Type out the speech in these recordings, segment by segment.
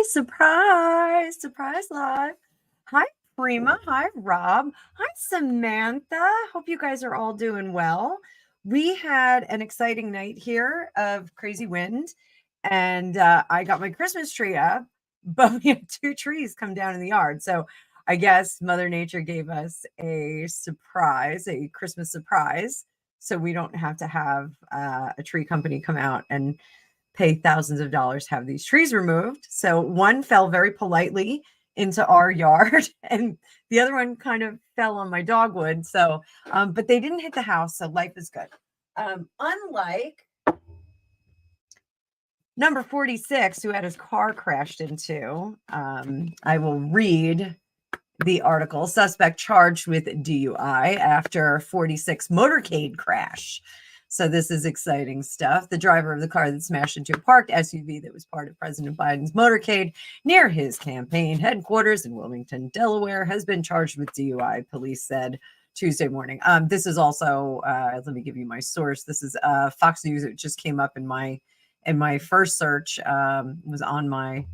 Surprise live. Hi, Prima. Hi, Rob. Hi, Samantha. Hope you guys are all doing well. We had an exciting night here of crazy wind, and I got my Christmas tree up, but we had 2 trees come down in the yard. So I guess Mother Nature gave us a surprise, a Christmas surprise, so we don't have to have a tree company come out and pay thousands of dollars to have these trees removed. So one fell very politely into our yard and the other one kind of fell on my dogwood. So, but they didn't hit the house. So life is good. Unlike number 46, who had his car crashed into, I will read the article. Suspect charged with DUI after 46 motorcade crash. So this is exciting stuff. The driver of the car that smashed into a parked SUV that was part of President Biden's motorcade near his campaign headquarters in Wilmington, Delaware, has been charged with DUI, police said Tuesday morning. This is also, let me give you my source. This is Fox News. It just came up in my first search, was on my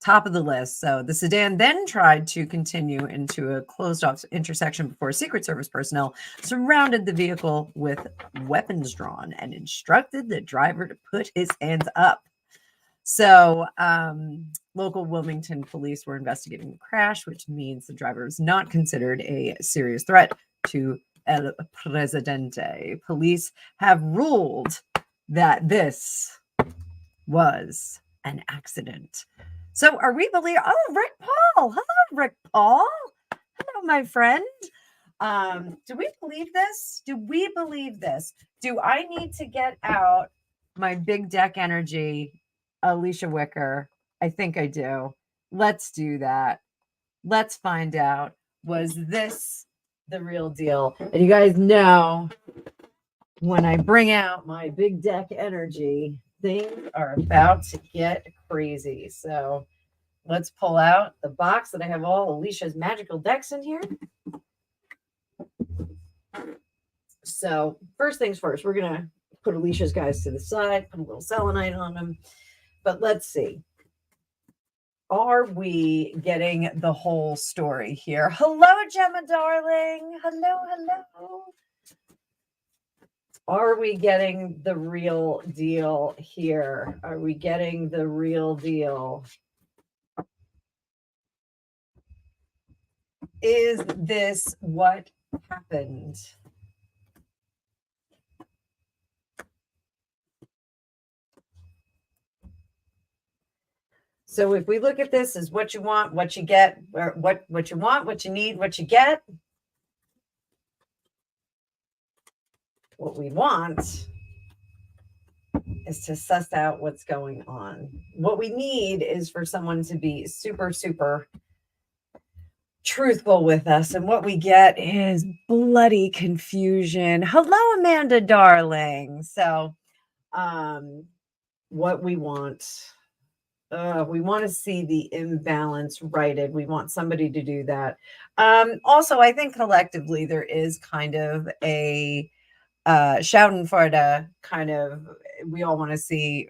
top of the list. So the sedan then tried to continue into a closed-off intersection before Secret Service personnel surrounded the vehicle with weapons drawn and instructed the driver to put his hands up. So local Wilmington police were investigating the crash, which means the driver is not considered a serious threat to El Presidente. Police have ruled that this was an accident. So are we believe? Oh, Rick Paul. Hello, Rick Paul. Hello, my friend. Do we believe this? Do we believe this? Do I need to get out my big deck energy, Alicia Wicker? I think I do. Let's do that. Let's find out. Was this the real deal? And you guys know when I bring out my big deck energy, things are about to get crazy. So let's pull out the box that I have all Alicia's magical decks in here. So first things first, we're going to put Alicia's guys to the side, put a little selenite on them. But let's see. Are we getting the whole story here? Hello, Gemma, darling. Hello. Are we getting the real deal here? Are we getting the real deal? Is this what happened? So if we look at this as what you want, what you get, or what you want, what you need, what you get. What we want is to suss out what's going on. What we need is for someone to be super, super truthful with us. And what we get is bloody confusion. Hello, Amanda, darling. So what we want to see the imbalance righted. We want somebody to do that. Also, I think collectively there is kind of a Schadenfreude kind of, we all want to see,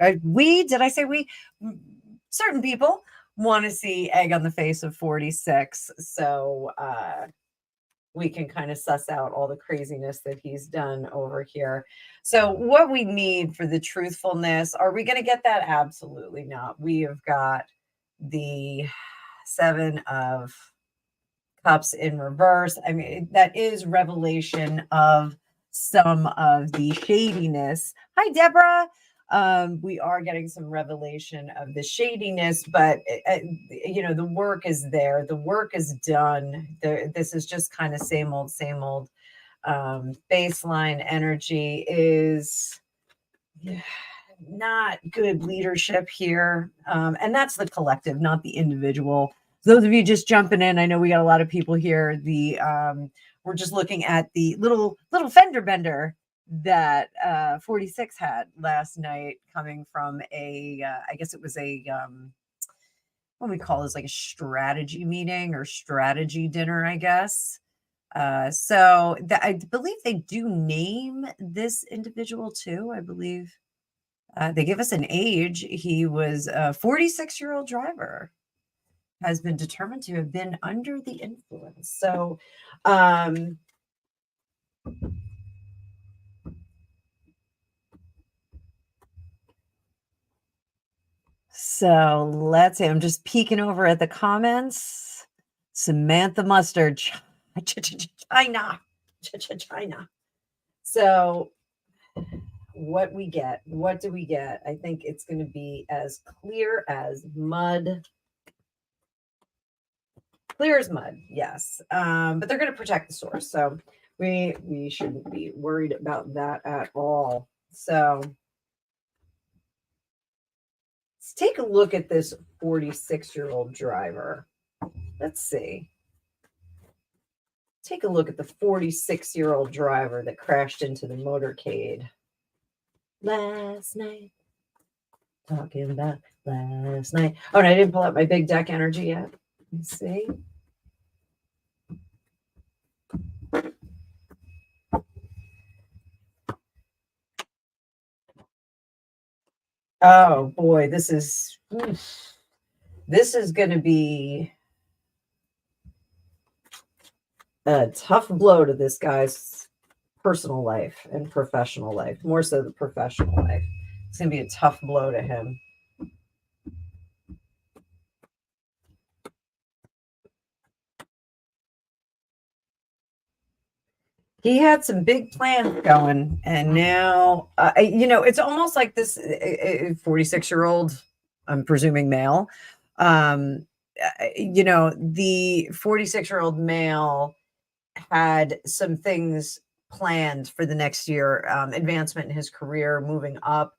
certain people want to see egg on the face of 46. So we can kind of suss out all the craziness that he's done over here. So what we need for the truthfulness, are we going to get that? Absolutely not. We have got the 7 of Cups in reverse. I mean, that is revelation of some of the shadiness. Hi, Deborah. We are getting some revelation of the shadiness, but the work is there. The work is done. This is just kind of same old. Baseline energy is not good leadership here. And that's the collective, not the individual. Those of you just jumping in, I know we got a lot of people here. We're just looking at the little fender bender that 46 had last night, coming from I guess it was what we call this, like a strategy meeting or strategy dinner, I guess. So I believe they do name this individual too. I believe They give us an age. He was a 46-year-old driver, has been determined to have been under the influence. So, let's see. I'm just peeking over at the comments. Samantha Mustard, China. So what do we get? I think it's going to be as clear as mud. Clear as mud, yes. But they're going to protect the source, so we shouldn't be worried about that at all. So let's take a look at this 46-year-old driver. Let's see. Take a look at the 46-year-old driver that crashed into the motorcade last night. Talking about last night. Oh, and I didn't pull out my big deck energy yet. Let's see. Oh boy, this is going to be a tough blow to this guy's personal life and professional life, more so the professional life. It's going to be a tough blow to him. He had some big plans going, and now, it's almost like this 46-year-old, I'm presuming male, the 46-year-old male had some things planned for the next year, advancement in his career, moving up,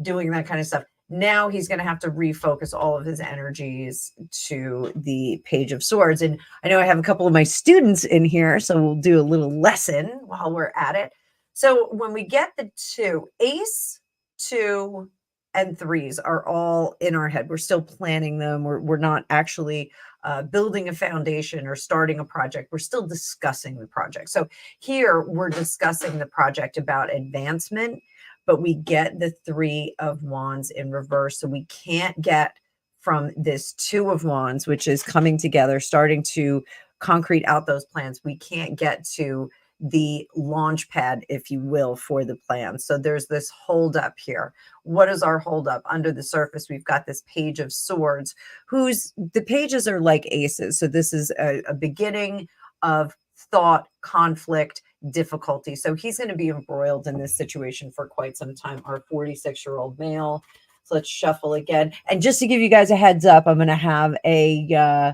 doing that kind of stuff. Now he's going to have to refocus all of his energies to the Page of Swords. And I know I have a couple of my students in here, so we'll do a little lesson while we're at it. So when we get the two, Ace, 2, and 3s are all in our head. We're still planning them. We're not actually building a foundation or starting a project. We're still discussing the project. So here we're discussing the project about advancement, but we get the 3 of Wands in reverse. So we can't get from this 2 of Wands, which is coming together, starting to concrete out those plans. We can't get to the launch pad, if you will, for the plan. So there's this holdup here. What is our holdup? Under the surface, we've got this Page of Swords, the pages are like aces. So this is a beginning of thought, conflict, difficulty. So he's going to be embroiled in this situation for quite some time, our 46-year-old male. So let's shuffle again. And just to give you guys a heads up, I'm going to have a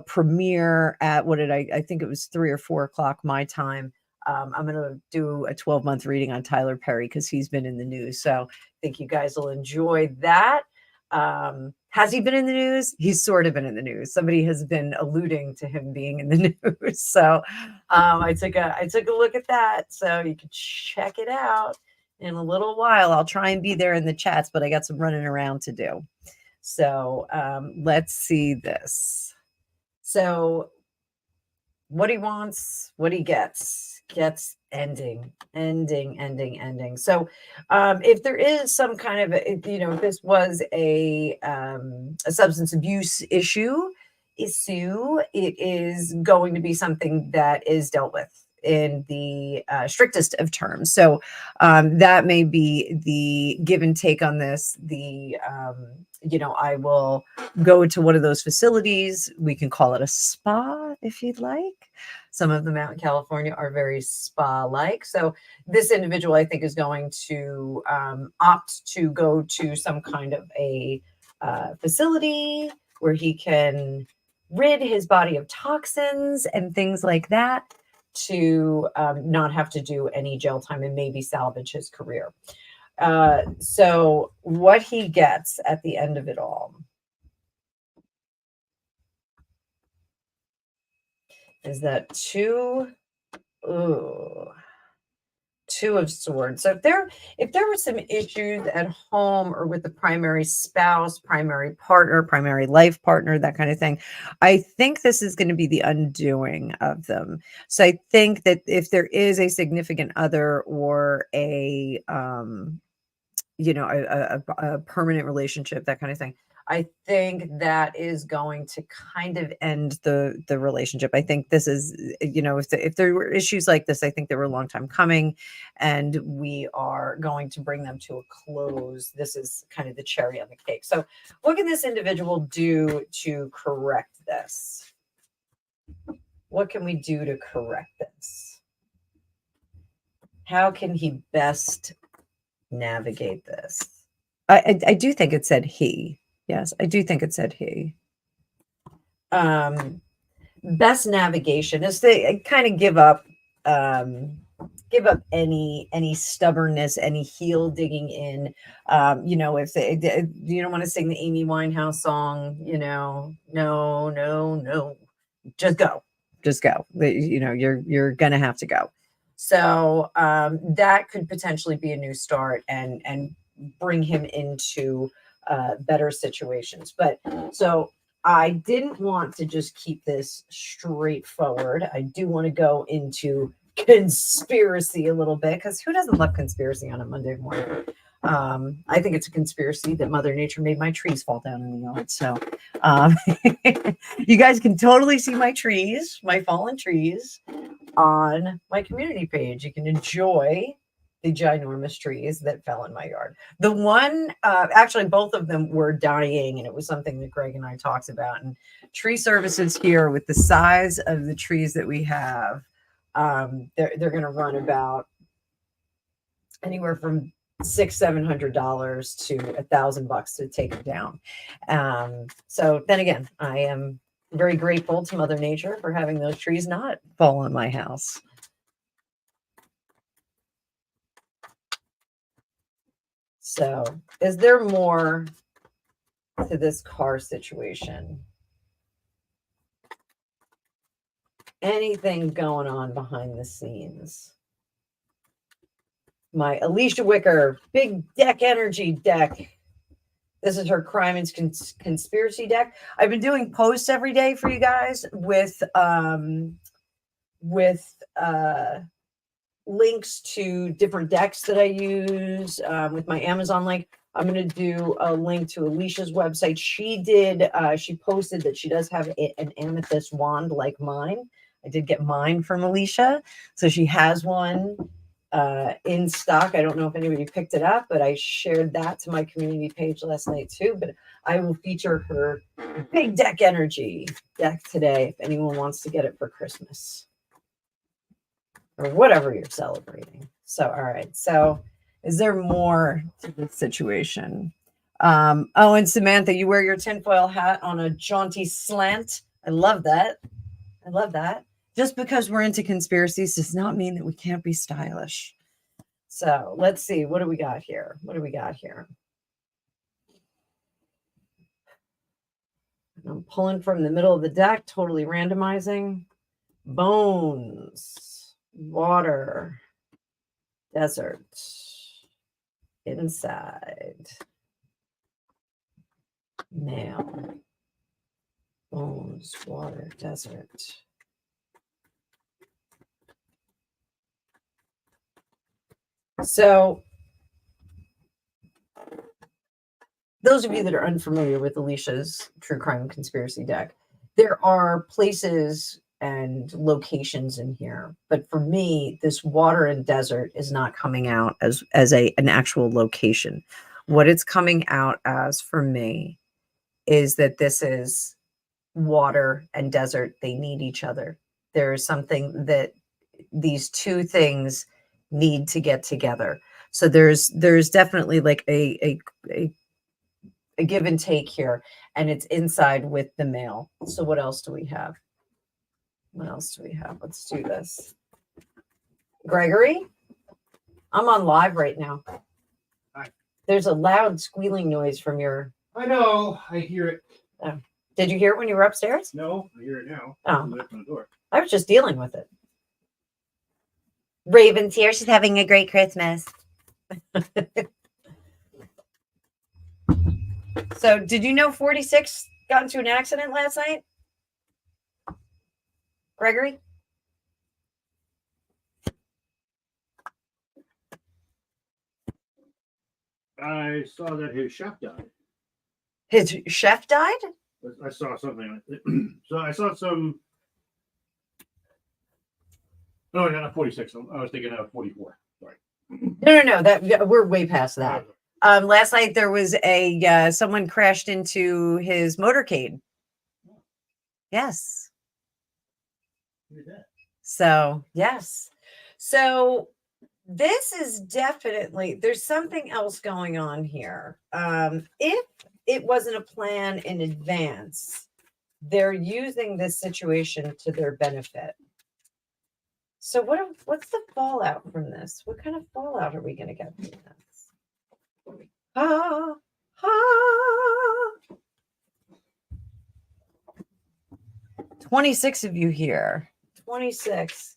premiere at, I think it was 3 or 4 o'clock my time. I'm going to do a 12-month reading on Tyler Perry because he's been in the news. So I think you guys will enjoy that. Has he been in the news? He's sort of been in the news. Somebody has been alluding to him being in the news. So I took a look at that. So you can check it out in a little while. I'll try and be there in the chats, but I got some running around to do. So let's see this. So what he wants, what he gets ending. So if there is some kind of, if this was a substance abuse issue, it is going to be something that is dealt with in the strictest of terms. So that may be the give and take on this. I will go to one of those facilities. We can call it a spa if you'd like. Some of them out in California are very spa-like. So this individual, I think, is going to opt to go to some kind of a facility where he can rid his body of toxins and things like that to not have to do any jail time and maybe salvage his career. So what he gets at the end of it all is that 2 of Swords. So if there were some issues at home or with the primary spouse, primary partner, primary life partner, that kind of thing, I think this is going to be the undoing of them. So I think that if there is a significant other or a you know, a permanent relationship, that kind of thing. I think that is going to kind of end the relationship. I think this is, you know, if there were issues like this, I think they were a long time coming, and we are going to bring them to a close. This is kind of the cherry on the cake. So what can this individual do to correct this? What can we do to correct this? How can he best navigate this? I do think it said he. Yes, I do think it said he. Best navigation is to kind of give up any stubbornness, any heel digging in. You know, if you don't want to sing the Amy Winehouse song, you know, no, just go. You know, you're gonna have to go. So that could potentially be a new start and bring him into better situations. But so I didn't want to just keep this straightforward. I do want to go into conspiracy a little bit, because who doesn't love conspiracy on a Monday morning? I think it's a conspiracy that Mother Nature made my trees fall down in the yard. So you guys can totally see my trees, my fallen trees, on my community page. You can enjoy the ginormous trees that fell in my yard. The one, actually, both of them were dying, and it was something that Greg and I talked about. And tree services here, with the size of the trees that we have, they're going to run about anywhere from $600-700 to $1,000 to take them down. So then again, I am very grateful to Mother Nature for having those trees not fall on my house. So is there more to this car situation? Anything going on behind the scenes? My Alicia Wicker big deck energy deck. This is her crime and conspiracy deck. I've been doing posts every day for you guys with links to different decks that I use with my Amazon link. I'm going to do a link to Alicia's website. She posted that she does have an amethyst wand like mine. I did get mine from Alicia. So she has one in stock. I don't know if anybody picked it up, but I shared that to my community page last night too. But I will feature her big deck energy deck today if anyone wants to get it for Christmas or whatever you're celebrating. So, all right. So is there more to this situation? Oh, and Samantha, you wear your tinfoil hat on a jaunty slant. I love that. I love that. Just because we're into conspiracies does not mean that we can't be stylish. So let's see. What do we got here? What do we got here? I'm pulling from the middle of the deck, totally randomizing. Bones, water, desert, inside, male, bones, water, desert. So those of you that are unfamiliar with Alicia's True Crime Conspiracy deck, there are places and locations in here. But for me, this water and desert is not coming out as an actual location. What it's coming out as for me is that this is water and desert. They need each other. There is something that these two things need to get together. So there's definitely like a give and take here, and it's inside with the male. So what else do we have? What else do we have? Let's do this. Gregory, I'm on live right now. Hi. There's a loud squealing noise from your... I know. I hear it. Oh. Did you hear it when you were upstairs? No, I hear it now. Oh. I opened the door. I was just dealing with it. Raven's here. She's having a great Christmas. So did you know 46 got into an accident last night? Gregory? I saw that his chef died. His chef died? I saw something. So I saw some. No, not 46. I was thinking of 44. Sorry. No. That we're way past that. Last night there was a someone crashed into his motorcade. Yes. Who did that? So yes. So this is definitely, there's something else going on here. If it wasn't a plan in advance, they're using this situation to their benefit. So what's the fallout from this? What kind of fallout are we going to get from this? Ha, ha. 26 of you here. 26.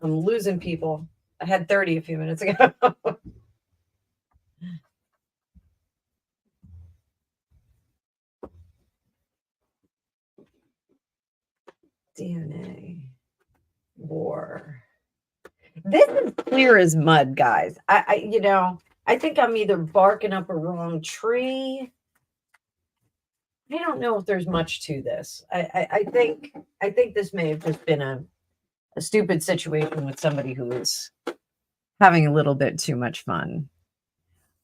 I'm losing people. I had 30 a few minutes ago. DNA. War. This is clear as mud, guys. I think I'm either barking up a wrong tree. I don't know if there's much to this. I think this may have just been a stupid situation with somebody who is having a little bit too much fun.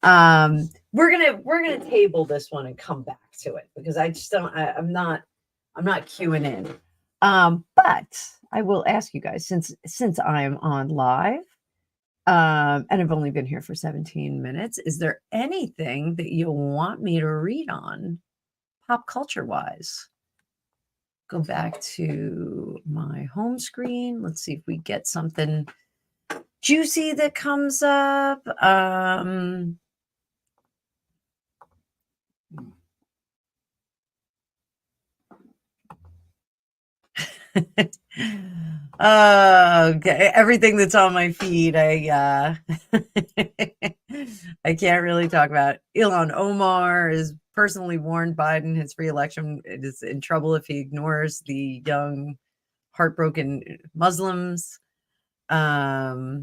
We're gonna table this one and come back to it because I just don't. I'm not queuing in. But I will ask you guys since I am on live, and I've only been here for 17 minutes. Is there anything that you want me to read on, pop culture wise? Go back to my home screen. Let's see if we get something juicy that comes up. Okay, everything that's on my feed, I I can't really talk about. Ilhan Omar is personally warned Biden his re-election is in trouble if he ignores the young, heartbroken Muslims. Oh,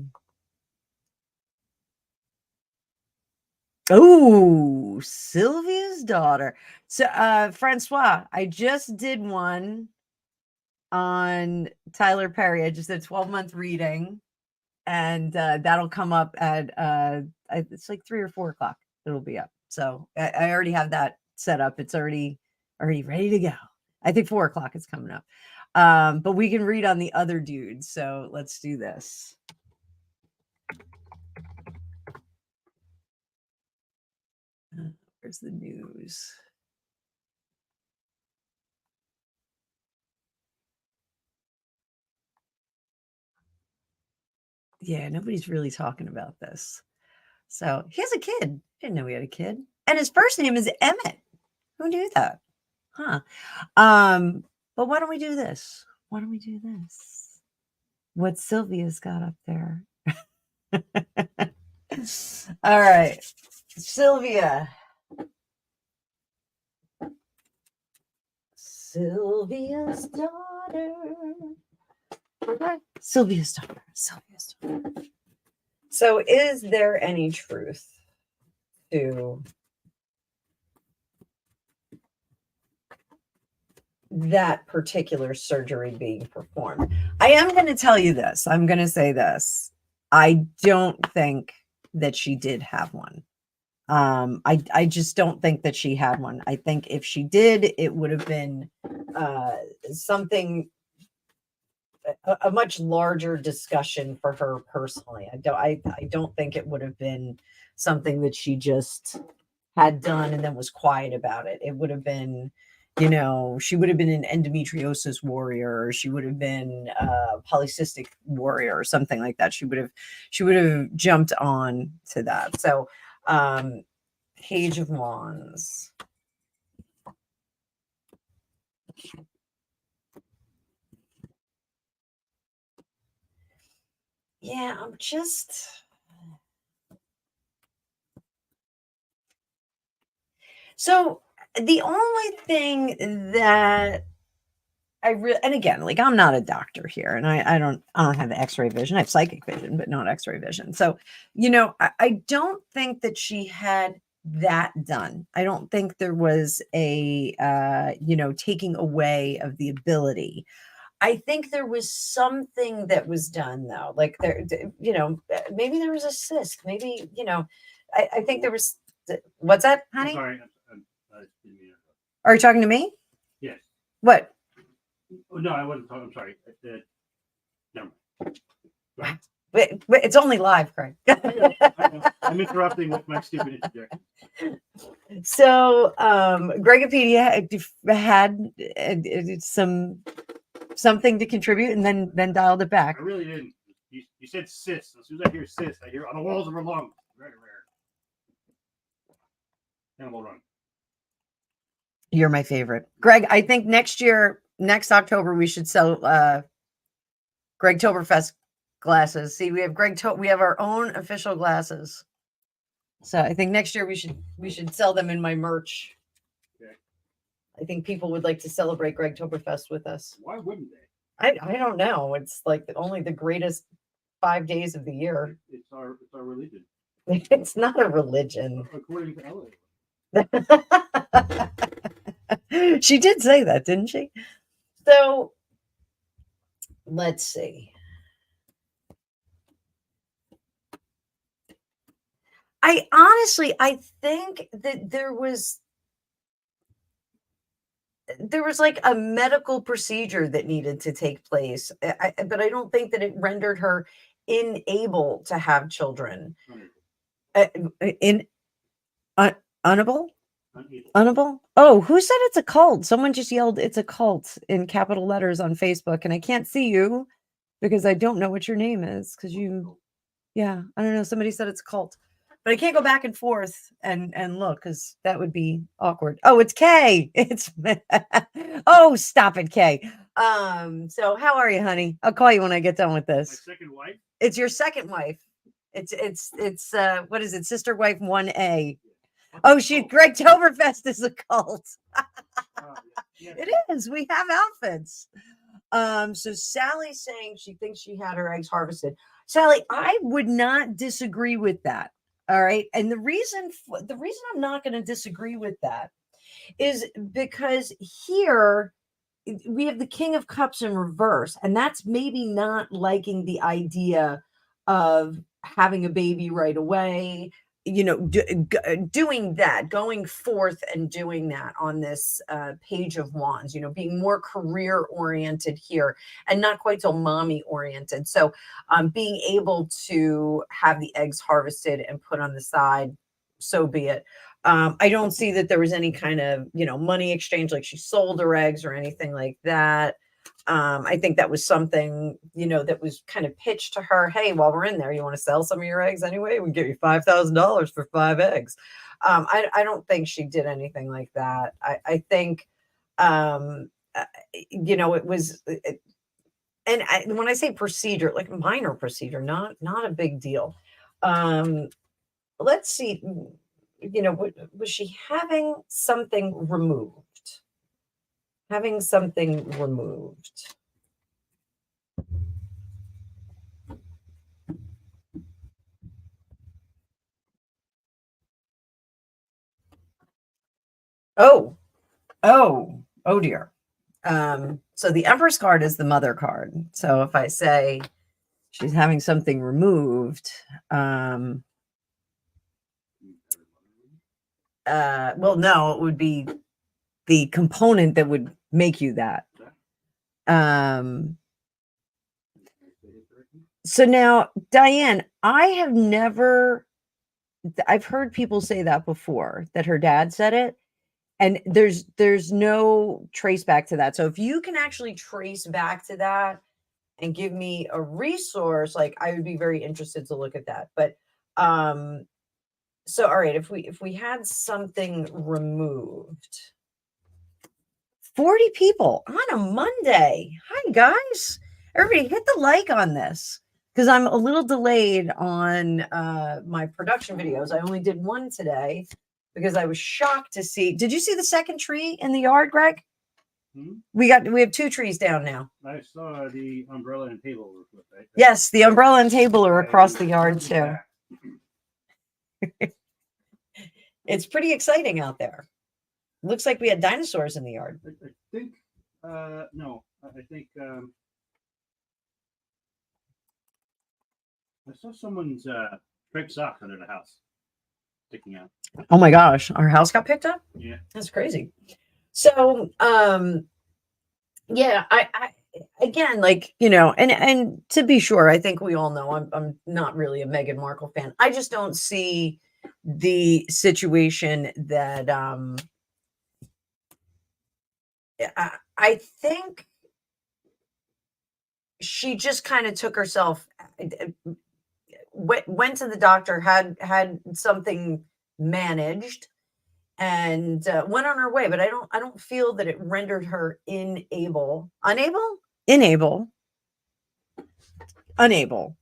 Sylvia's daughter. So, Francois, I just did one on Tyler Perry. I just did a 12-month reading, and that'll come up at it's like 3 or 4 o'clock. It'll be up. So I already have that set up. It's already ready to go. I think 4 o'clock is coming up. But we can read on the other dudes. So let's do this. Where's the news? Yeah, nobody's really talking about this. So he has a kid. Didn't know he had a kid. And his first name is Emmett. Who knew that? Huh. But why don't we do this? Why don't we do this? What Sylvia's got up there. All right. Sylvia's daughter. Sylvia's daughter. So is there any truth to that particular surgery being performed? I am going to tell you this. I'm going to say this. I don't think that she did have one. I just don't think that she had one. I think if she did, it would have been something, a much larger discussion for her personally. I don't think it would have been something that she just had done and then was quiet about it. It would have been, she would have been an endometriosis warrior, or she would have been a polycystic warrior or something like that. She would have jumped on to that. So, Page of Wands. Yeah, I'm just... So the only thing that and again, like I'm not a doctor here, and I don't have X-ray vision. I have psychic vision, but not X-ray vision. So, I don't think that she had that done. I don't think there was a taking away of the ability. I think there was something that was done though. Like maybe there was a cyst. Maybe, I think there was. What's that, I'm honey? sorry. Didn't mean to- Are you talking to me? Yes. What? Oh, no, I wasn't talking. I'm sorry. Never mind. But it's only live, Craig. I know. I'm interrupting with my stupid interjection. So, Gregopedia had something to contribute, and then dialed it back. I really didn't. You said cyst. As soon as I hear cyst, I hear on the walls of her lungs. Very rare. Animal run. You're my favorite, Greg. I think next October, we should sell Gregtoberfest glasses. See, we have our own official glasses. So I think next year we should sell them in my merch. Okay. I think people would like to celebrate Gregtoberfest with us. Why wouldn't they? I don't know. It's like only the greatest 5 days of the year. It's our religion. It's not a religion. According to Ella. She did say that, didn't she? So let's see. I think that there was like a medical procedure that needed to take place, but I don't think that it rendered her unable to have children. Unable? Unable? Oh, who said it's a cult? Someone just yelled it's a cult in capital letters on Facebook, and I can't see you because I don't know what your name is because yeah, I don't know. Somebody said it's a cult, but I can't go back and forth and look because that would be awkward. Oh, it's Kay. It's oh, stop it, Kay. So how are you, honey? I'll call you when I get done with this. My second wife? It's your second wife. It's what is it? Sister wife 1A. Oh, Gregtoberfest is a cult. Yeah. It is. We have outfits. So Sally's saying she thinks she had her eggs harvested. Sally, I would not disagree with that. All right. And the reason I'm not going to disagree with that is because here we have the King of Cups in reverse, and that's maybe not liking the idea of having a baby right away, doing that, going forth and doing that on this Page of Wands, being more career oriented here and not quite so mommy oriented. So being able to have the eggs harvested and put on the side, so be it. I don't see that there was any kind of, money exchange, like she sold her eggs or anything like that. I think that was something, that was kind of pitched to her. Hey, while we're in there, you want to sell some of your eggs anyway? We can give you $5,000 for 5 eggs. I don't think she did anything like that. I think, it was, and when I say procedure, like minor procedure, not a big deal. Let's see, was she having something removed? Having something removed. Oh dear. So the Empress card is the mother card. So if I say she's having something removed, well, no, it would be the component that would make you that. So now, Diane, I've heard people say that before, that her dad said it, and there's no trace back to that. So if you can actually trace back to that and give me a resource, like I would be very interested to look at that. But so all right, if we had something removed. 40 people on a Monday. Hi, guys. Everybody hit the like on this because I'm a little delayed on my production videos. I only did one today because I was shocked to see. Did you see the second tree in the yard, Greg? Hmm? We have 2 trees down now. I saw the umbrella and table were flipped, right? Yes, the umbrella and table are I across the was yard wondering too. that. It's pretty exciting out there. Looks like we had dinosaurs in the yard. I think, no, I think I saw someone's striped socks under the house sticking out. Oh my gosh, our house got picked up? Yeah. That's crazy. So, yeah, I again, like, you know, and to be sure, I think we all know I'm not really a Meghan Markle fan. I just don't see the situation that I think she just kind of took herself, went to the doctor, had something managed, and went on her way. But I don't feel that it rendered her unable.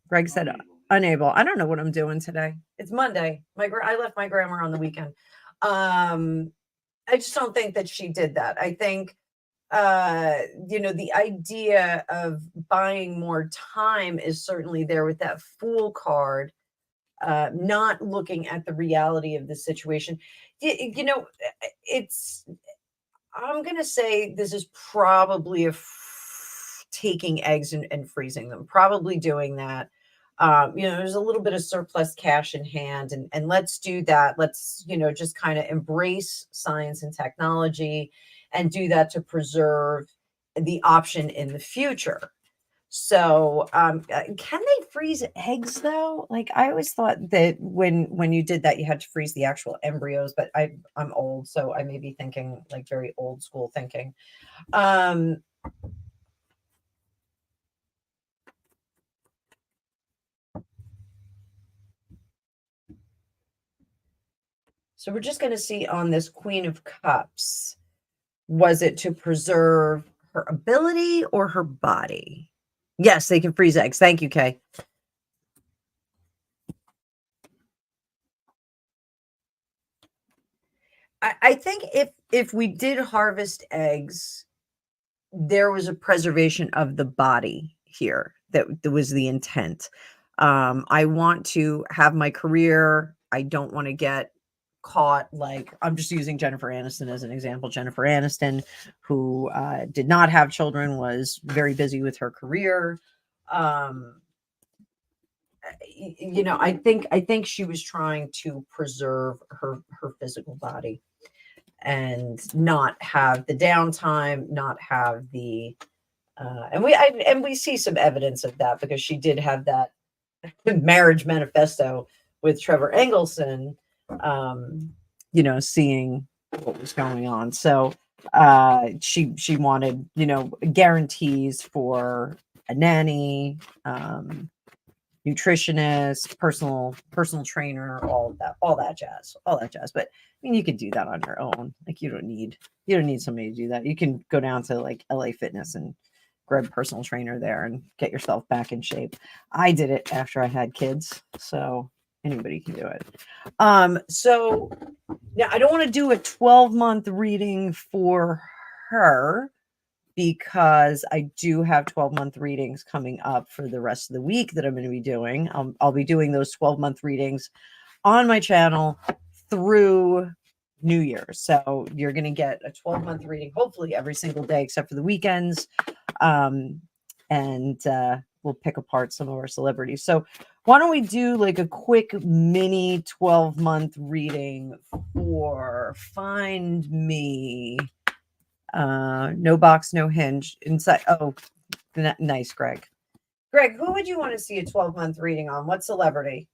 Greg said unable. I don't know what I'm doing today. It's Monday. I left my grandma on the weekend. I just don't think that she did that. I think you know, the idea of buying more time is certainly there with that Fool card, not looking at the reality of the situation. You know, I'm going to say this is probably taking eggs and freezing them, probably doing that. You know, there's a little bit of surplus cash in hand, and let's do that. Let's, you know, just kind of embrace science and technology and do that to preserve the option in the future. So, can they freeze eggs though? Like, I always thought that when you did that, you had to freeze the actual embryos, but I'm old, so I may be thinking like very old school thinking. So we're just going to see on this Queen of Cups, was it to preserve her ability or her body? Yes, they can freeze eggs. Thank you, Kay. I think if we did harvest eggs, there was a preservation of the body here. That was the intent. I want to have my career. I don't want to get caught, like, I'm just using Jennifer Aniston as an example. Jennifer Aniston, who did not have children, was very busy with her career. You know, I think she was trying to preserve her physical body and not have the downtime, not have the and we see some evidence of that, because she did have that marriage manifesto with Trevor Engelson, you know, seeing what was going on. So she wanted, you know, guarantees for a nanny, nutritionist, personal trainer, all that jazz. But I mean, you could do that on your own. Like, you don't need somebody to do that. You can go down to like LA Fitness and grab a personal trainer there and get yourself back in shape. I did it after I had kids, so anybody can do it. So now I don't want to do a 12-month reading for her, because I do have 12-month readings coming up for the rest of the week that I'm going to be doing. I'll be doing those 12-month readings on my channel through New Year's. So you're going to get a 12-month reading, hopefully every single day except for the weekends. And we'll pick apart some of our celebrities. So why don't we do like a quick mini 12-month reading for Find Me. No box, no hinge inside. Oh, nice, Greg. Greg, who would you want to see a 12-month reading on? What celebrity?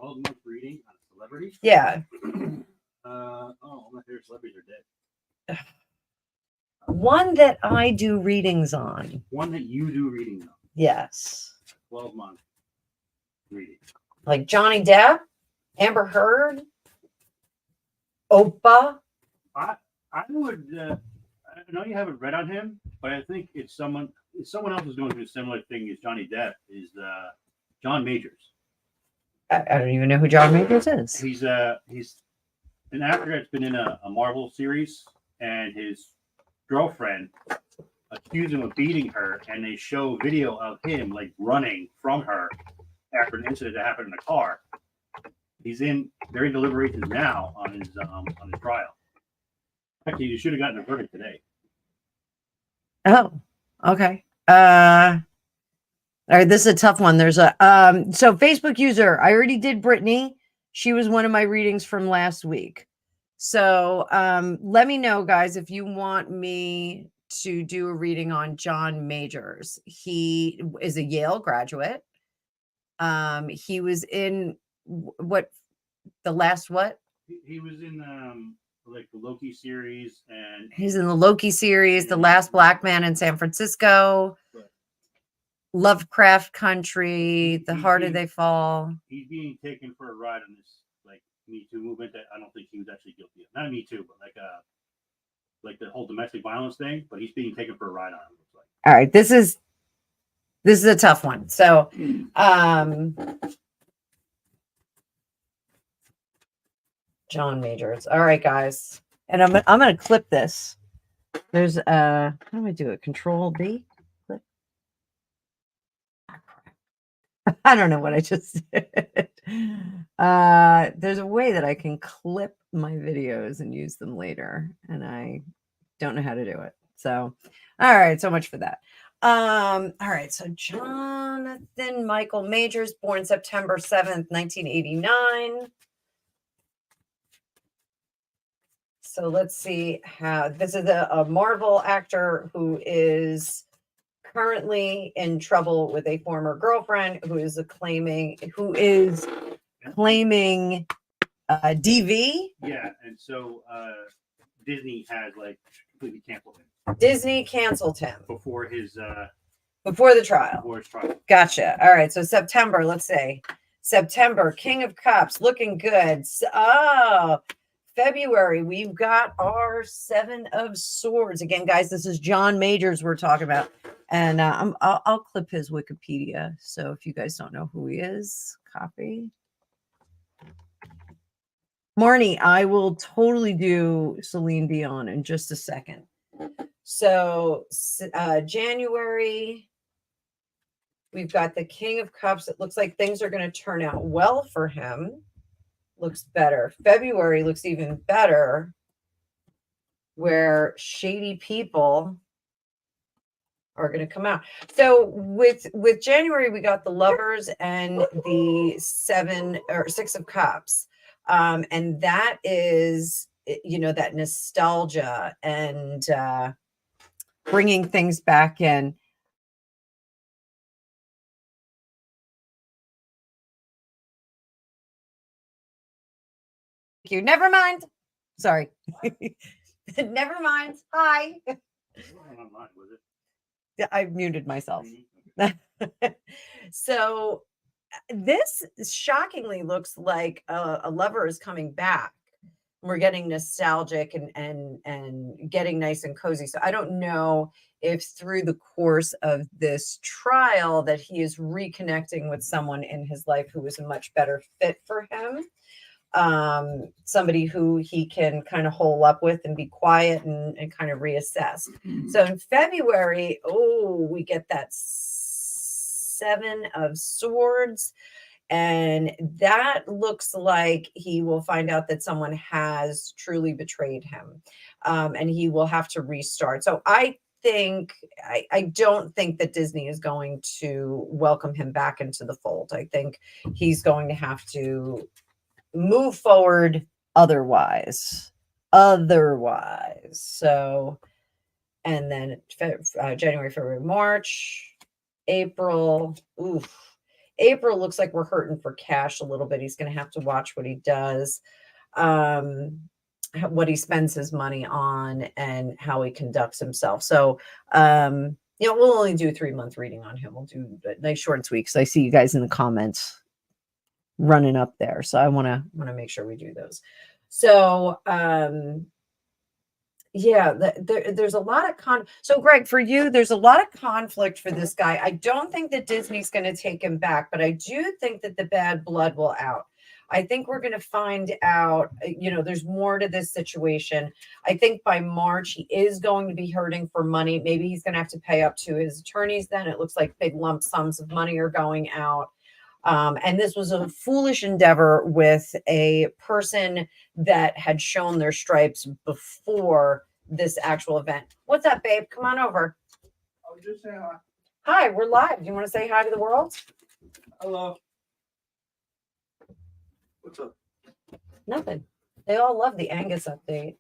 12-month reading on a celebrity? Yeah. Oh, my favorite celebrities are dead. One that I do readings on. One that you do readings on. Yes. 12-month reading. Like Johnny Depp, Amber Heard, Oprah. I would. I know you haven't read on him, but I think it's someone else is going through a similar thing as Johnny Depp. Is John Majors? I don't even know who John Majors is. He's an actor that's been in a Marvel series, and his girlfriend, accuse him of beating her, and they show video of him like running from her after an incident that happened in the car. They're in deliberations now on his trial. Actually, you should have gotten a verdict today. Oh, okay. All right, this is a tough one. There's a so Facebook user. I already did Brittany. She was one of my readings from last week. So let me know, guys, if you want me to do a reading on John Majors. He is a Yale graduate. He was in what? He was in like the Loki series, and he's in the Loki series, The Last Black Man in San Francisco. Right. Lovecraft Country, The Harder They Fall. He's being taken for a ride on this like Me Too movement that I don't think he was actually guilty of. Not Me Too, but like the whole domestic violence thing. But he's being taken for a ride on it. Looks like. All right, this is a tough one. So, John Majors. All right, guys, and I'm gonna clip this. There's how do I do it? Control B. I don't know what I just did. There's a way that I can clip my videos and use them later, and I don't know how to do it. So, all right, so much for that. All right, so Jonathan Michael Majors, born September 7th, 1989. So let's see how this is a Marvel actor who is currently in trouble with a former girlfriend who is claiming DV. Yeah, and so Disney has like completely canceled him. Disney canceled him before his trial. Before his trial. Gotcha. All right, so September, let's say September, King of Cups, looking good. February, we've got our Seven of Swords. Again, guys, this is John Majors we're talking about. And I'll clip his Wikipedia. So if you guys don't know who he is, copy. Marnie, I will totally do Celine Dion in just a second. So January, we've got the King of Cups. It looks like things are going to turn out well for him. Looks better. February looks even better, where shady people are going to come out. So with January, we got the Lovers and the Six of Cups. And that is, that nostalgia and bringing things back in. You never mind. Sorry. Never mind. Hi. I muted myself. So this shockingly looks like a lover is coming back. We're getting nostalgic and getting nice and cozy. So I don't know if through the course of this trial that he is reconnecting with someone in his life who is a much better fit for him. Somebody who he can kind of hole up with and be quiet and kind of reassess. So in February, we get that Seven of Swords, and that looks like he will find out that someone has truly betrayed him, and he will have to restart. So I don't think that Disney is going to welcome him back into the fold. I think he's going to have to move forward otherwise. So, and then January, February, March, April. April looks like we're hurting for cash a little bit. He's going to have to watch what he does, what he spends his money on, and how he conducts himself. So, we'll only do a 3-month reading on him. We'll do a nice short and sweet because I see you guys in the comments running up there, so I want to make sure we do those. So there's a lot of so Greg, for you, there's a lot of conflict for this guy. I don't think that Disney's going to take him back, but I do think that the bad blood will out. I think we're going to find out, there's more to this situation. I think by March, he is going to be hurting for money. Maybe he's going to have to pay up to his attorneys then. It looks like big lump sums of money are going out. And this was a foolish endeavor with a person that had shown their stripes before this actual event. What's up, babe? Come on over. I was just saying hi. Hi, we're live. Do you want to say hi to the world? Hello. What's up? Nothing. They all love the Angus update.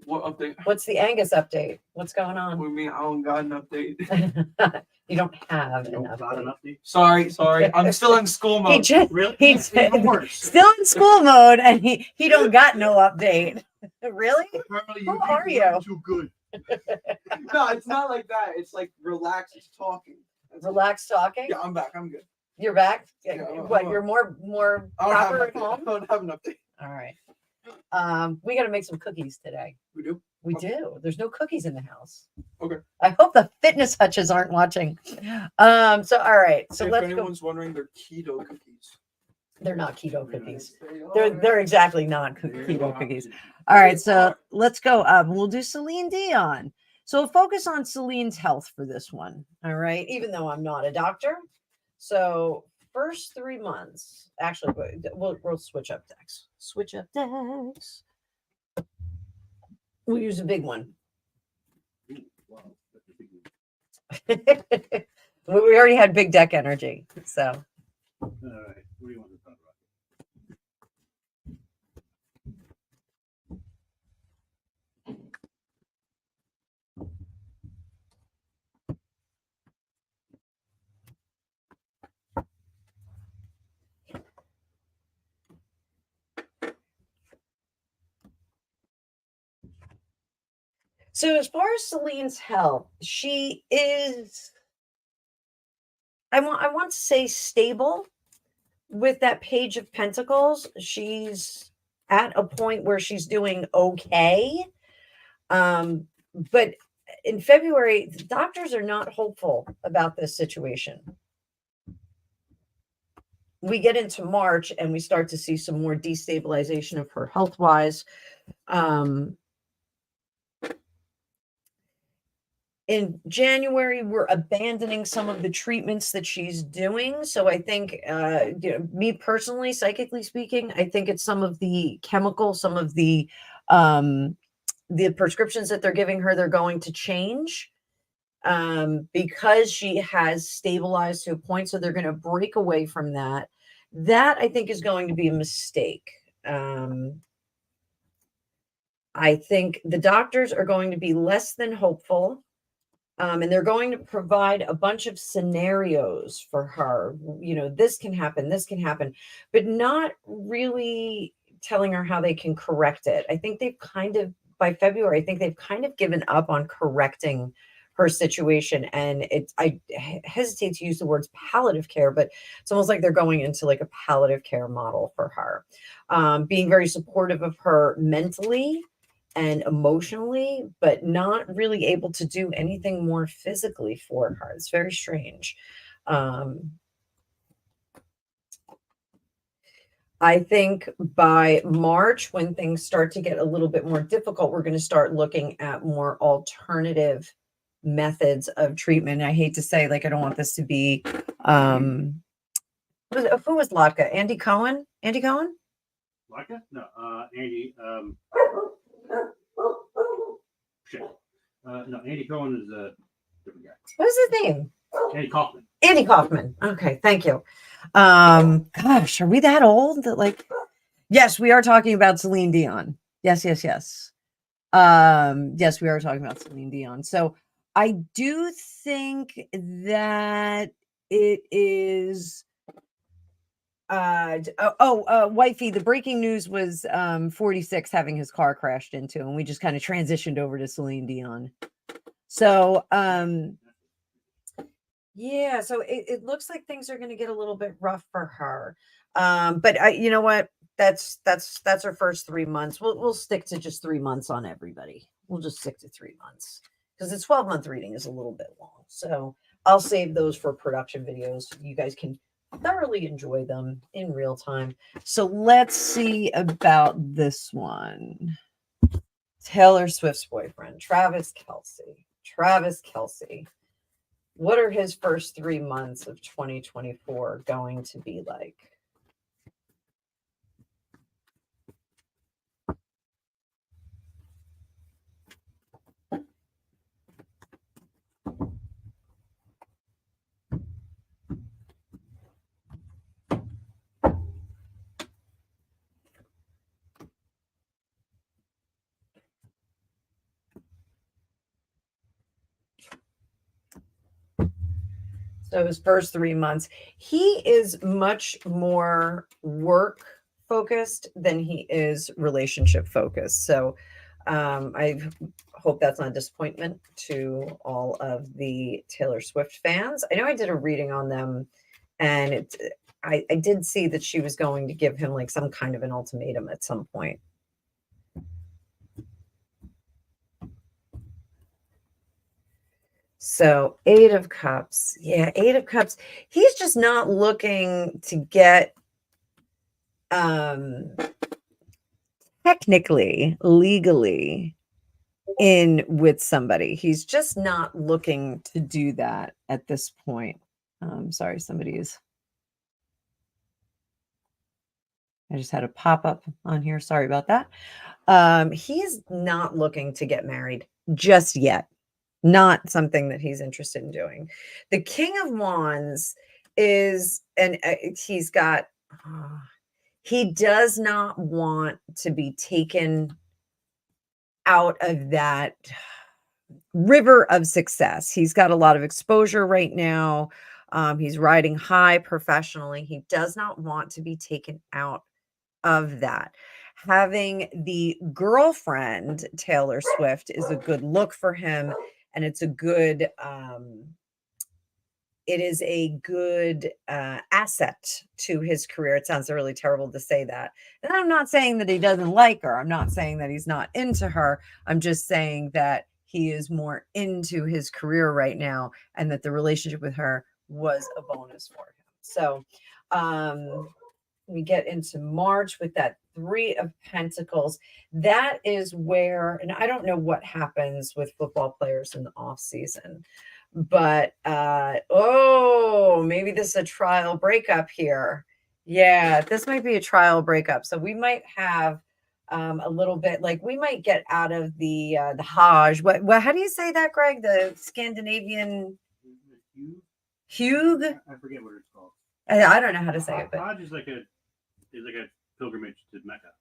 What update? What's the Angus update? What's going What on? do you mean? I don't got an update. You don't have an Not update. an update. Sorry. I'm still in school He mode. just, Really? he's Even worse. still in school mode, and he don't got no update. Really? Apparently Who people are you? aren't too good. No, it's not like that. It's like relaxed talking. Relax talking. Yeah, I'm back. I'm good. You're back. Yeah, What? You're more I don't have proper an at update. home. I don't have an update. All right. We got to make some cookies today. We do. We Okay. do. There's no cookies in the house. Okay. I hope the fitness hutches aren't watching. So all right. So if let's go. anyone's wondering, they're keto cookies. They're not keto cookies. They They're exactly not keto cookies. All right. So let's go. We'll do Celine Dion. So we'll focus on Celine's health for this one. All right. Even though I'm not a doctor. So first 3 months. Actually, we'll switch up decks. Switch up decks. We'll use a big one. Wow, that's a big one. We already had big deck energy. So All right. What do you want to talk about? So as far as Celine's health, she is, I want to say stable with that Page of Pentacles. She's at a point where she's doing okay. But in February, the doctors are not hopeful about this situation. We get into March and we start to see some more destabilization of her health-wise. In January, we're abandoning some of the treatments that she's doing. So I think, me personally, psychically speaking, I think it's some of the chemicals, some of the prescriptions that they're giving her, they're going to change because she has stabilized to a point. So they're going to break away from that. That I think is going to be a mistake. I think the doctors are going to be less than hopeful. And they're going to provide a bunch of scenarios for her. This can happen, but not really telling her how they can correct it. I think by February, I think they've kind of given up on correcting her situation. And I hesitate to use the words palliative care, but it's almost like they're going into like a palliative care model for her, being very supportive of her mentally and emotionally, but not really able to do anything more physically for her. It's very strange. I think by March, when things start to get a little bit more difficult, we're going to start looking at more alternative methods of treatment. I hate to say, I don't want this to be, who was Latka? Andy Cohen? Vodka? No, Andy. Shit. No, Andy Cohen is a different guy. What is his name? Andy Kaufman. Andy Kaufman. Okay, thank you. Gosh, are we that old that yes, we are talking about Celine Dion. Yes. Yes, we are talking about Celine Dion. So I do think that it is wifey, the breaking news was 46 having his car crashed into, and we just kind of transitioned over to Celine Dion. So yeah, so it looks like things are going to get a little bit rough for her. But you know what? That's her first 3 months. We'll stick to just 3 months on everybody. We'll just stick to 3 months because the 12-month reading is a little bit long. So I'll save those for production videos. You guys can thoroughly enjoy them in real time. So let's see about this one. Taylor Swift's boyfriend, Travis Kelce. Travis Kelce. What are his first 3 months of 2024 going to be like? So his first 3 months, he is much more work focused than he is relationship focused. So I hope that's not a disappointment to all of the Taylor Swift fans. I know I did a reading on them, and I did see that she was going to give him like some kind of an ultimatum at some point. So 8 of Cups. Yeah, 8 of Cups. He's just not looking to get technically, legally in with somebody. He's just not looking to do that at this point. Sorry, I just had a pop up on here. Sorry about that. He's not looking to get married just yet. Not something that he's interested in doing. The King of Wands is, and he's got, he does not want to be taken out of that river of success. He's got a lot of exposure right now. He's riding high professionally. He does not want to be taken out of that. Having the girlfriend, Taylor Swift, is a good look for him, and it's a good asset to his career. It sounds really terrible to say that. And I'm not saying that he doesn't like her. I'm not saying that he's not into her. I'm just saying that he is more into his career right now, and that the relationship with her was a bonus for him. So we get into March with that 3 of Pentacles. That is where, and I don't know what happens with football players in the off season, but maybe this is a trial breakup here. Yeah, this might be a trial breakup. So we might have a little bit, like we might get out of the Hajj. What how do you say that, Greg? The Scandinavian Hugh? I forget what it's called. I don't know how to say it, but Hajj is like a pilgrimage to Mecca.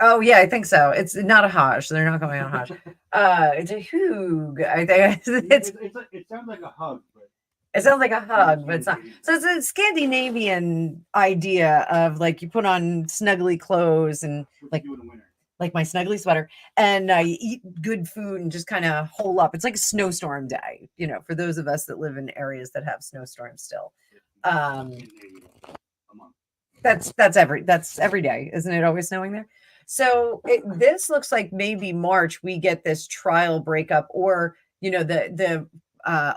oh yeah, I think so. It's not a Hajj. So they're not going on Hajj. It's a Hug. I think it sounds like a hug, but it sounds like a hug, but it's not. So it's a Scandinavian idea of like you put on snuggly clothes and like my snuggly sweater, and you eat good food and just kind of hole up. It's like a snowstorm day, for those of us that live in areas that have snowstorms still. That's every day, isn't it? Always snowing there. So this looks like maybe March we get this trial breakup, or the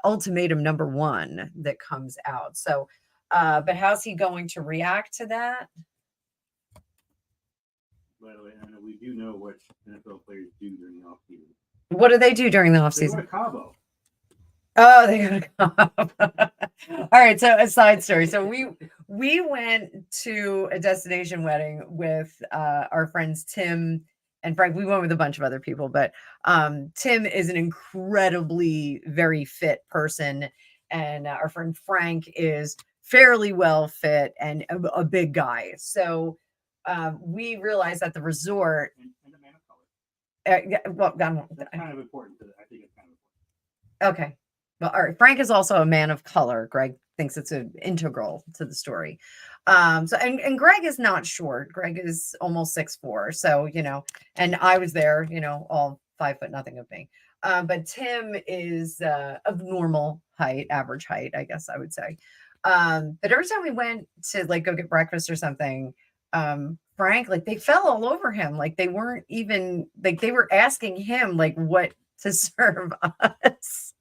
ultimatum number 1 that comes out. So, but how's he going to react to that? By the way, Anna, we do know what NFL players do during the off season. What do they do during the off season? They go to Cabo. Oh, they go to Cabo. All right. So a side story. So we went to a destination wedding with our friends Tim and Frank. We went with a bunch of other people, but Tim is an incredibly very fit person, and our friend Frank is fairly well fit and a big guy. So we realized at the resort. And a man of color. Well, that's kind of important. I think it's kind of important. Okay. Well, all right. Frank is also a man of color. Greg thinks it's an integral to the story. So and Greg is not short. Greg is almost 6'4". So, and I was there, all 5 foot nothing of me. But Tim is of normal height, average height, I guess I would say. But every time we went to like go get breakfast or something, Frank, like they fell all over him. Like they weren't even like they were asking him like what to serve us.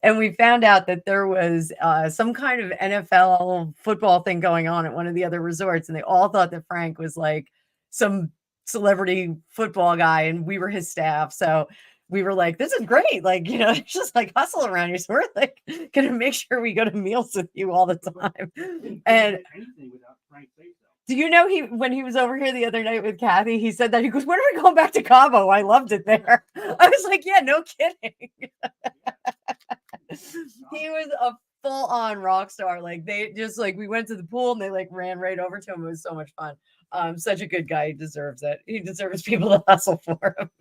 And we found out that there was some kind of NFL football thing going on at one of the other resorts. And they all thought that Frank was like some celebrity football guy and we were his staff. So we were like, this is great. Like, you know, it's just like hustle around you. So we're like going to make sure we go to meals with you all the time. And anything without Frank say so. do you know when he was over here the other night with Kathy, he said that he goes, when are we going back to Cabo? I loved it there. I was like, yeah, no kidding. He was a full-on rock star. Like they just like we went to the pool and they like ran right over to him. It was so much fun. Such a good guy. He deserves it. He deserves people to hustle for him.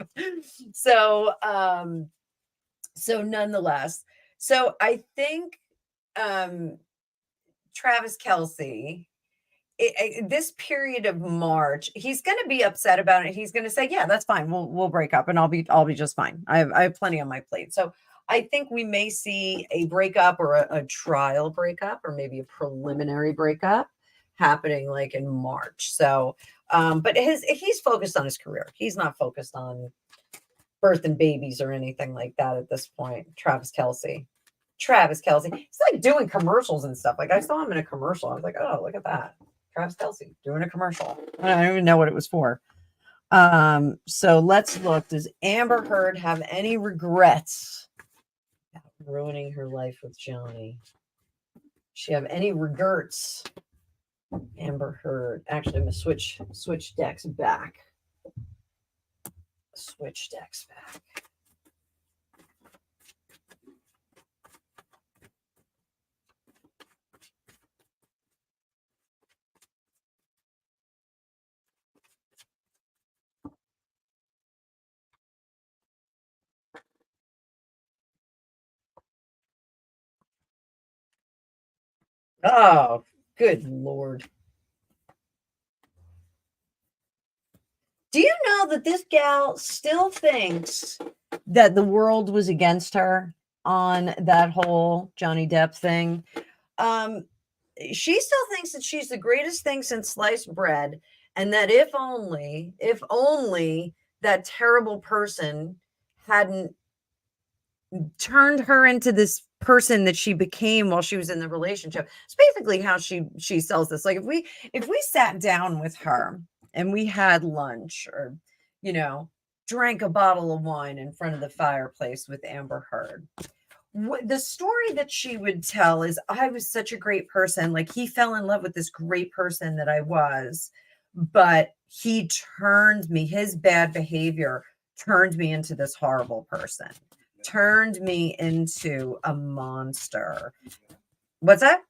So nonetheless, so I think Travis Kelce, this period of March, he's going to be upset about it. He's going to say, yeah, that's fine. We'll break up and I'll be just fine. I have plenty on my plate. So I think we may see a breakup or a trial breakup or maybe a preliminary breakup happening like in March. So, but he's focused on his career. He's not focused on birth and babies or anything like that at this point. Travis Kelce. He's like doing commercials and stuff. Like I saw him in a commercial. I was like, oh, look at that. Travis Kelce doing a commercial. I don't even know what it was for. So let's look. Does Amber Heard have any regrets about ruining her life with Johnny? Does she have any regrets? Amber Heard. Actually, I'm gonna switch decks back. Switch decks back. Oh, good Lord. Do you know that this gal still thinks that the world was against her on that whole Johnny Depp thing? She still thinks that she's the greatest thing since sliced bread, and that if only that terrible person hadn't turned her into this person that she became while she was in the relationship. It's basically how she sells this. Like if we sat down with her and we had lunch or, you know, drank a bottle of wine in front of the fireplace with Amber Heard, the story that she would tell is, I was such a great person. Like he fell in love with this great person that I was, but he turned me, his bad behavior turned me into this horrible person. Turned me into a monster. What's that?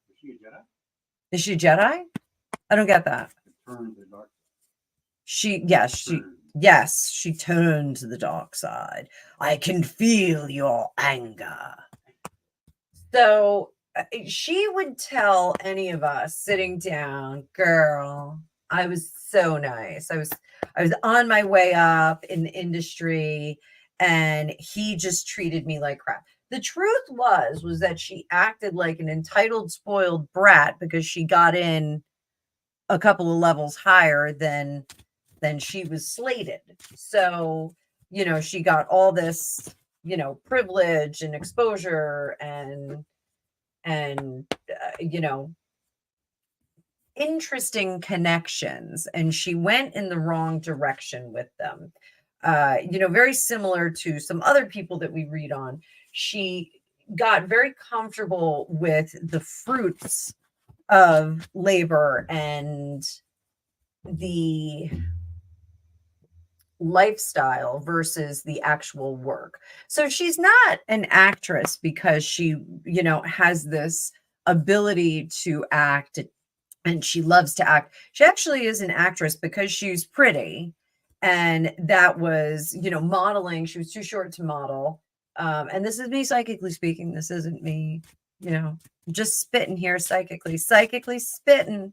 Is she a Jedi? I don't get that. She turned to the dark side. I can feel your anger. So she would tell any of us sitting down, girl, I was so nice. I was on my way up in the industry. And he just treated me like crap. The truth was that she acted like an entitled, spoiled brat because she got in a couple of levels higher than she was slated. So, you know, she got all this, you know, privilege and exposure and you know, interesting connections. And she went in the wrong direction with them. You know, very similar to some other people that we read on. She got very comfortable with the fruits of labor and the lifestyle versus the actual work. So she's not an actress because she, you know, has this ability to act and she loves to act. She actually is an actress because she's pretty. And that was, you know, modeling. She was too short to model. And this is me psychically speaking. This isn't me, you know, just spitting here psychically spitting.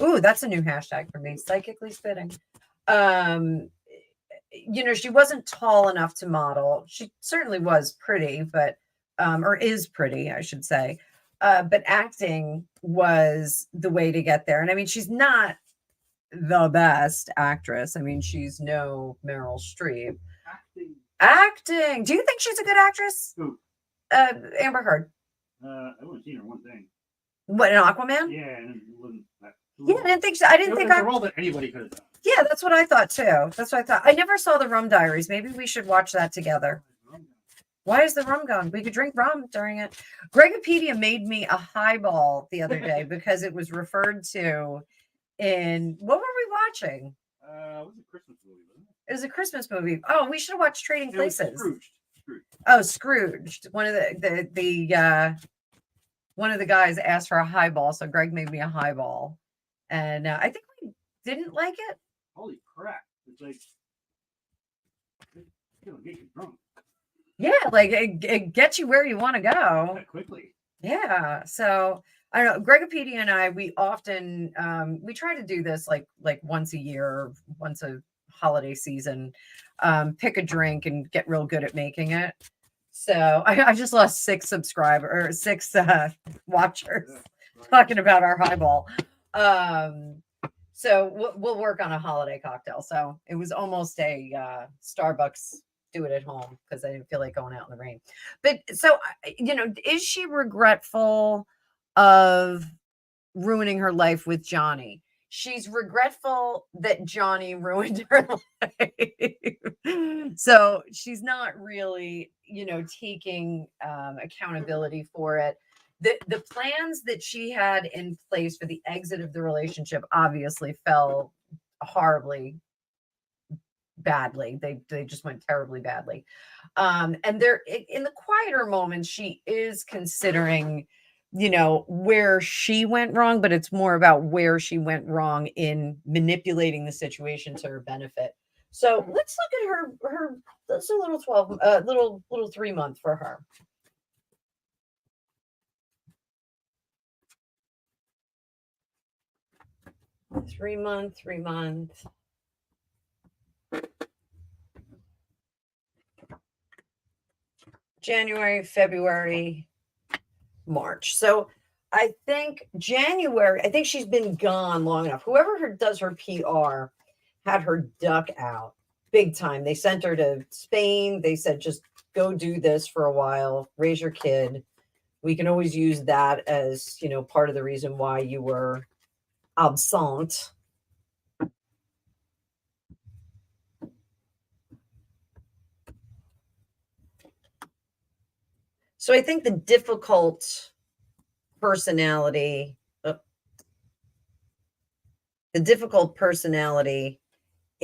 Ooh, that's a new hashtag for me. Psychically spitting. You know, she wasn't tall enough to model. She certainly was pretty, but, or is pretty, I should say. But acting was the way to get there. And I mean, she's not the best actress. I mean, she's no Meryl Streep. Acting. Do you think she's a good actress? Who? Amber Heard. I only seen her one thing. What, an Aquaman? Yeah, and it wasn't that. Yeah, I didn't think so. I didn't think It's a role that anybody could have done. Yeah, that's what I thought too. That's what I thought. I never saw the Rum Diaries. Maybe we should watch that together. Why is the rum gone? We could drink rum during it. Gregopedia made me a highball the other day because it was referred to in, what were we watching? It was a Christmas movie, wasn't it? It was a Christmas movie. Oh, we should have watched Trading It was Places. Scrooged. Oh, Scrooged. One of one of the guys asked for a highball, so Greg made me a highball, and I think we didn't like it. Holy crap! It's like it'll get you drunk. Yeah, like it gets you where you want to go That quickly. Yeah. So I don't know. Gregopedia and I, we often we try to do this like once a year, once a holiday season, pick a drink and get real good at making it. So I just lost 6 subscribers, 6 watchers talking about our highball. So we'll work on a holiday cocktail. So it was almost a Starbucks do it at home because I didn't feel like going out in the rain. But so, is she regretful of ruining her life with Johnny? She's regretful that Johnny ruined her life. So she's not really, taking accountability for it. The plans that she had in place for the exit of the relationship obviously fell horribly badly. They just went terribly badly. And they're in the quieter moments, she is considering, where she went wrong, but it's more about where she went wrong in manipulating the situation to her benefit. So let's look at her that's a little 12 little 3 month for her. Three month. January, February, March. So I think January, I think she's been gone long enough. Whoever does her PR had her duck out big time. They sent her to Spain. They said, just go do this for a while, raise your kid. We can always use that as, part of the reason why you were absent. So I think the difficult personality,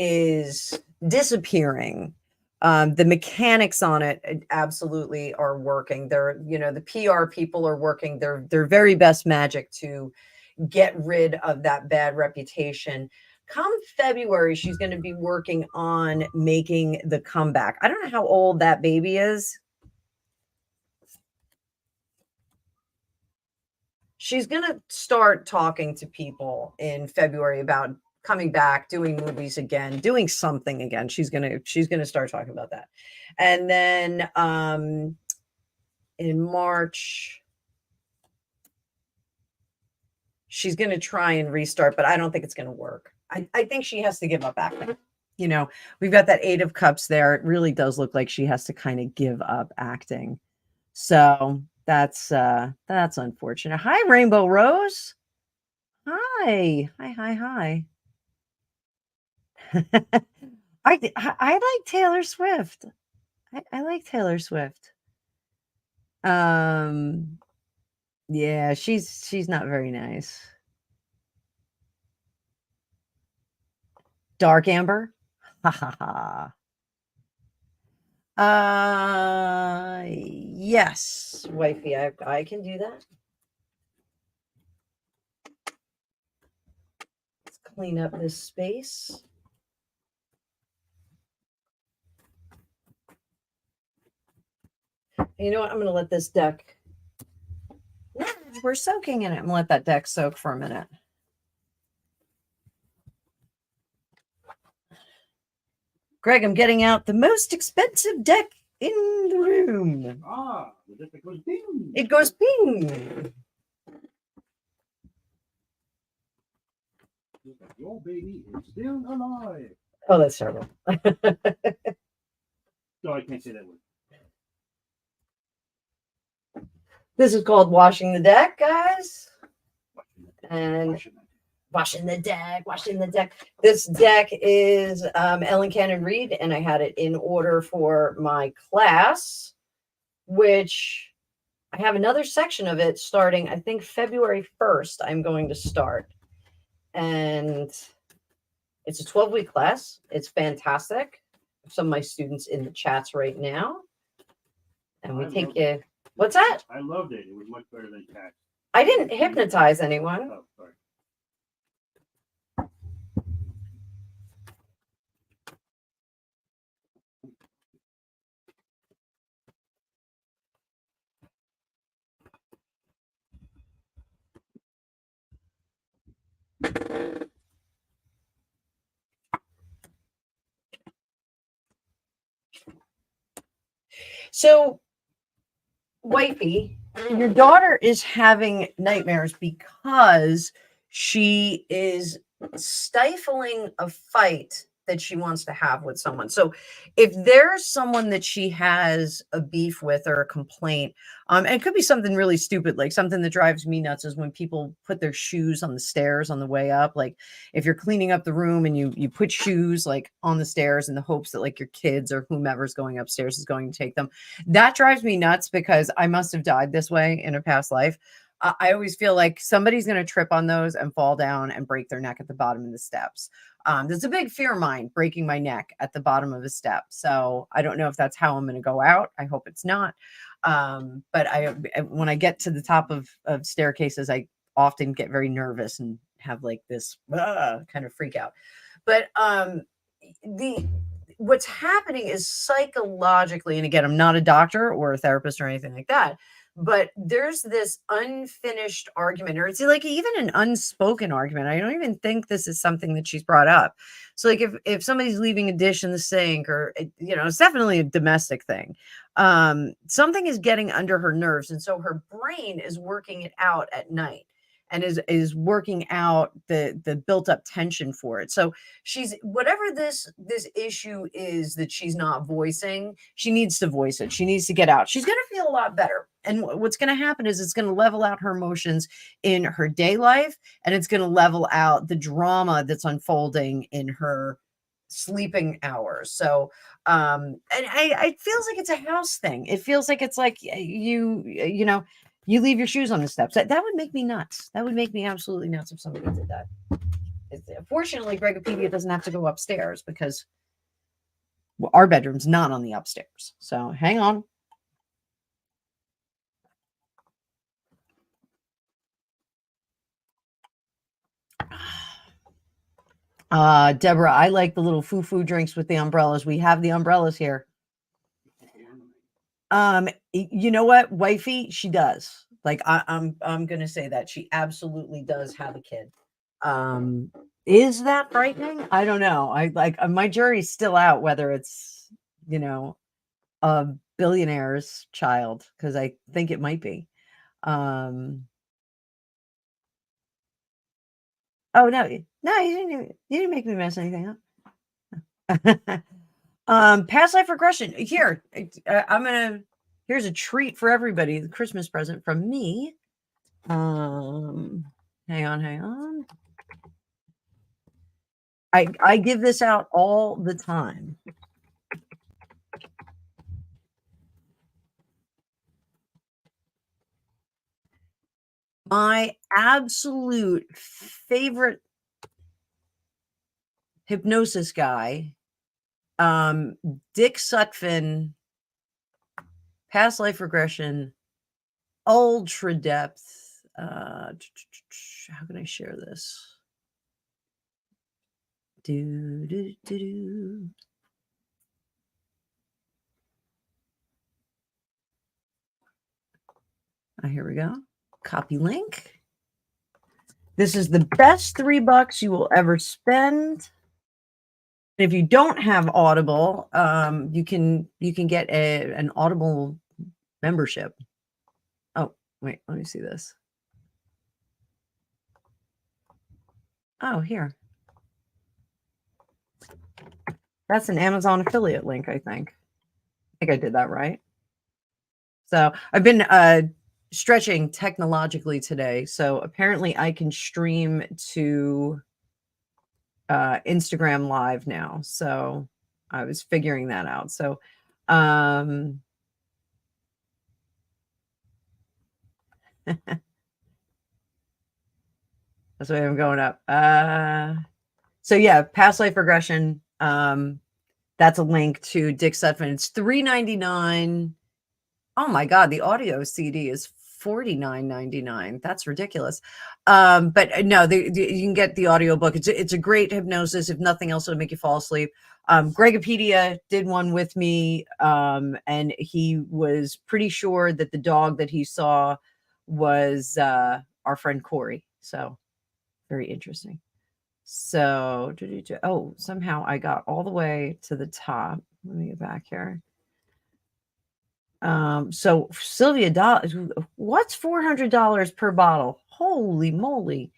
is disappearing. The mechanics on it absolutely are working. They're, the PR people are working their very best magic to get rid of that bad reputation. Come February, she's going to be working on making the comeback. I don't know how old that baby is. She's going to start talking to people in February about coming back, doing movies again, doing something again. She's going to start talking about that. And then in March, she's going to try and restart, but I don't think it's going to work. I think she has to give up acting. We've got that 8 of Cups there. It really does look like she has to kind of give up acting. So that's unfortunate. Hi, Rainbow Rose. Hi. I like Taylor Swift. I like Taylor Swift. Yeah, she's not very nice. Dark Amber. Ha ha ha. Yes, wifey, I can do that. Let's clean up this space. You know what? I'm going to let this deck. We're soaking in it. I'm going to let that deck soak for a minute. Greg, I'm getting out the most expensive deck in the room. The deck goes bing. It goes bing. Your baby is still alive. Oh, that's terrible. Dun, So I can't say that word. This is called washing the deck, guys. And washing the deck. This deck is Ellen Cannon Reed, and I had it in order for my class, which I have another section of it starting, I think, February 1st. I'm going to start. And it's a 12-week class. It's fantastic. Some of my students in the chats right now. And we take you. What's that? I loved it. It was much better than Cash. I didn't hypnotize anyone. Oh, sorry. So, wifey, your daughter is having nightmares because she is stifling a fight that she wants to have with someone. So if there's someone that she has a beef with or a complaint, and it could be something really stupid, like something that drives me nuts is when people put their shoes on the stairs on the way up. Like if you're cleaning up the room and you put shoes like on the stairs in the hopes that like your kids or whomever's going upstairs is going to take them. That drives me nuts because I must have died this way in a past life. I always feel like somebody's going to trip on those and fall down and break their neck at the bottom of the steps. There's a big fear of mine, breaking my neck at the bottom of a step. So I don't know if that's how I'm going to go out. I hope it's not. But when I get to the top of staircases, I often get very nervous and have like this kind of freak out. But what's happening is psychologically, and again, I'm not a doctor or a therapist or anything like that, but there's this unfinished argument, or it's like even an unspoken argument. I don't even think this is something that she's brought up. So like if somebody's leaving a dish in the sink, or it's definitely a domestic thing. Something is getting under her nerves, and so her brain is working it out at night and is working out the built up tension for it. So she's, whatever this issue is that she's not voicing, she needs to voice it. She needs to get out. She's going to feel a lot better. And what's going to happen is it's going to level out her emotions in her day life, and it's going to level out the drama that's unfolding in her sleeping hours. So and it feels like it's a house thing. It feels like it's like you leave your shoes on the steps. That would make me nuts. That would make me absolutely nuts if somebody did that. Fortunately, Gregopedia doesn't have to go upstairs because our bedroom's not on the upstairs. So hang on. Deborah, I like the little foo-foo drinks with the umbrellas. We have the umbrellas here. You know what, wifey, she does. Like I'm gonna say that she absolutely does have a kid. Is that frightening? I don't know. I like my jury's still out whether it's a billionaire's child, because I think it might be. Oh no, you didn't make me mess anything up. Past life regression. Here, here's a treat for everybody. The Christmas present from me. Hang on. I give this out all the time. My absolute favorite hypnosis guy, Dick Sutphin, past life regression, ultra depth. How can I share this? Here we go. Copy link. This is the best $3 you will ever spend. If you don't have Audible, you can get an Audible membership. Oh, wait, let me see this. Oh, here. That's an Amazon affiliate link, I think. think I did that right. So I've been stretching technologically today. So apparently I can stream to Instagram Live now. So I was figuring that out. So that's why I'm going up. So yeah, past life regression. That's a link to Dick Sutphin. It's $3.99. Oh my God, the audio CD is $49.99. That's ridiculous. But no, you can get the audio book. It's a great hypnosis. If nothing else, it'll make you fall asleep. Gregopedia did one with me, and he was pretty sure that the dog that he saw was our friend Corey. So very interesting. So, oh, somehow I got all the way to the top. Let me get back here. So Sylvia, what's $400 per bottle? Holy moly.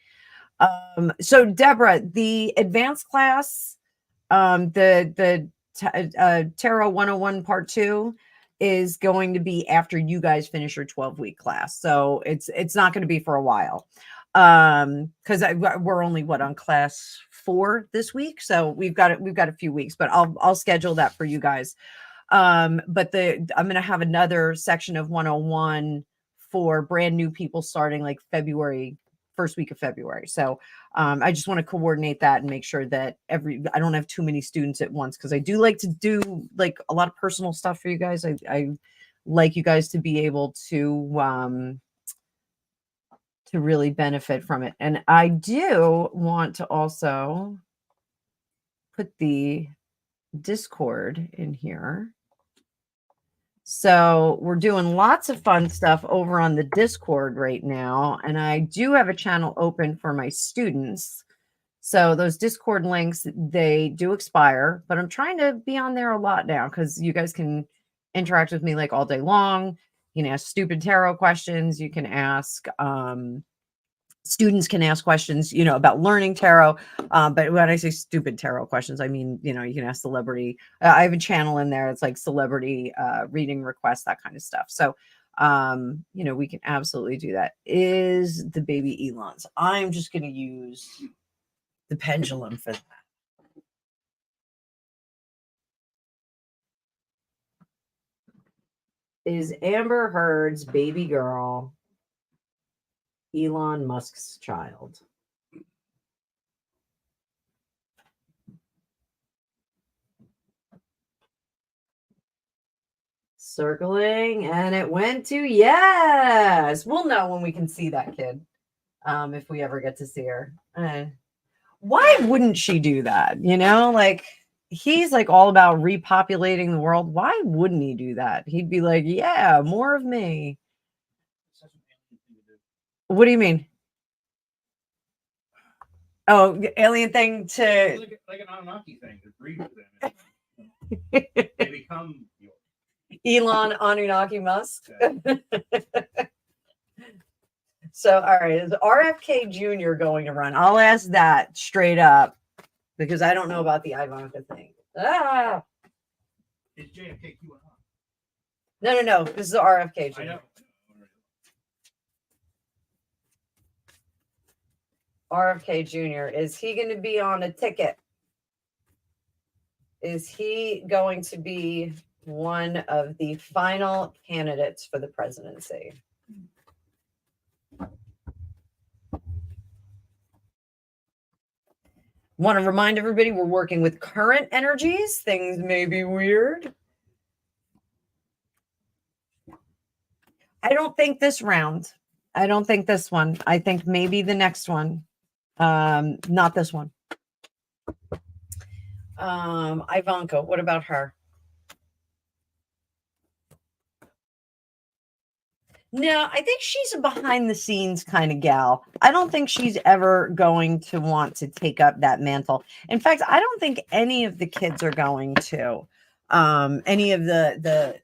So Deborah, the advanced class, the Tarot 101 part 2 is going to be after you guys finish your 12-week class. So it's not going to be for a while. Because we're only on class 4 this week. So we've got a few weeks, but I'll schedule that for you guys. But I'm going to have another section of 101 for brand new people starting like first week of February. So I just want to coordinate that and make sure that I don't have too many students at once, because I do like to do like a lot of personal stuff for you guys. I like you guys to be able to really benefit from it. And I do want to also put the Discord in here. So we're doing lots of fun stuff over on the Discord right now. And I do have a channel open for my students. So those Discord links, they do expire, but I'm trying to be on there a lot now because you guys can interact with me like all day long. You can ask stupid tarot questions. You can ask, students can ask questions, about learning tarot. But when I say stupid tarot questions, I mean, you can ask celebrity. I have a channel in there. It's like celebrity reading requests, that kind of stuff. So, we can absolutely do that. Is the baby Elon's. I'm just going to use the pendulum for that. Is Amber Heard's baby girl Elon Musk's child? Circling, and it went to yes. We'll know when we can see that kid, if we ever get to see her. Why wouldn't she do that? Like, he's like all about repopulating the world. Why wouldn't he do that? He'd be like, yeah, more of me. What do you mean? Oh, alien thing to like an Anunnaki thing to breed with them. They become Elon Anunnaki Musk. So, all right, is RFK Jr. going to run? I'll ask that straight up because I don't know about the Ivanka thing. Ah! Is JFK QAnon? No. This is RFK Jr. I know. RFK Jr. Is he going to be on a ticket? Is he going to be one of the final candidates for the presidency? Want to remind everybody we're working with current energies. Things may be weird. I don't think this round. I don't think this one. I think maybe the next one. Not this one. Ivanka, what about her? No, I think she's a behind the scenes kind of gal. I don't think she's ever going to want to take up that mantle. In fact, I don't think any of the kids are going to. Any of the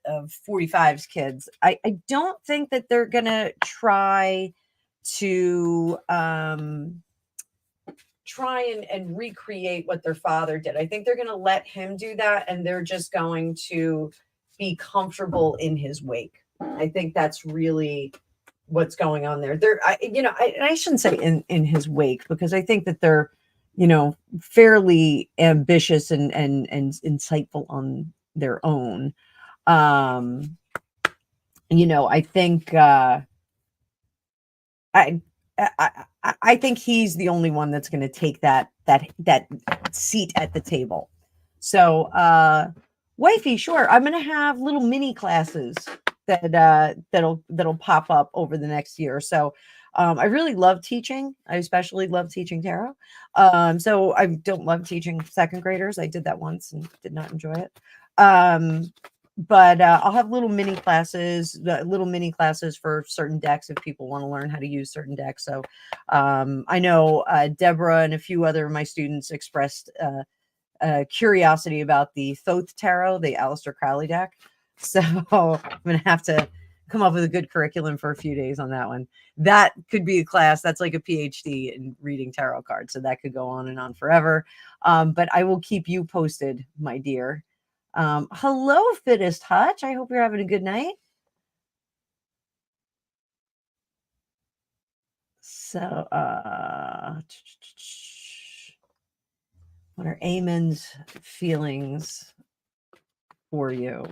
45's kids. I don't think that they're going to try to and recreate what their father did. I think they're going to let him do that, and they're just going to be comfortable in his wake. I think that's really what's going on there. I shouldn't say in his wake, because I think that they're, fairly ambitious and insightful on their own. I think I think he's the only one that's going to take that seat at the table. So, wifey, sure, I'm going to have little mini classes that'll pop up over the next year. So, I really love teaching. I especially love teaching tarot. So I don't love teaching second graders. I did that once and did not enjoy it. But I'll have little mini classes for certain decks if people want to learn how to use certain decks. So I know Deborah and a few other of my students expressed curiosity about the Thoth Tarot, the Aleister Crowley deck. So I'm going to have to come up with a good curriculum for a few days on that one. That could be a class that's like a PhD in reading tarot cards. So that could go on and on forever. But I will keep you posted, my dear. Hello, Fittest Hutch. I hope you're having a good night. So, what are Eamon's feelings for you?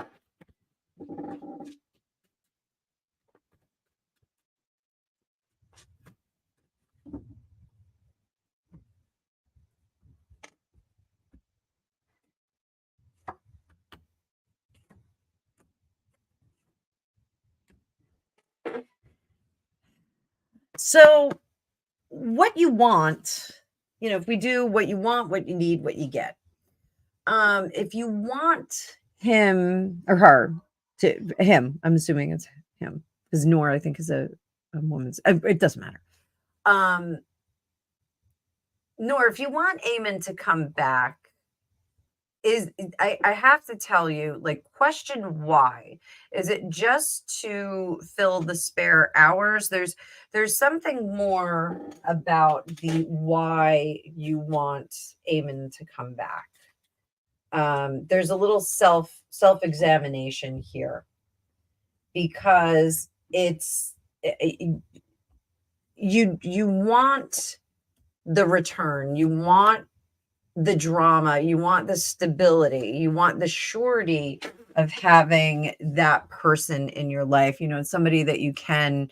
So what you want, if we do what you want, what you need, what you get. If you want him or her I'm assuming it's him, because Nora, I think, is a woman's, it doesn't matter. Nora, if you want Eamon to come back, I have to tell you, question why. Is it just to fill the spare hours? There's something more about the why you want Eamon to come back. There's a little self-examination here, because you want the return, you want the drama, you want the stability, you want the surety of having that person in your life, somebody that you can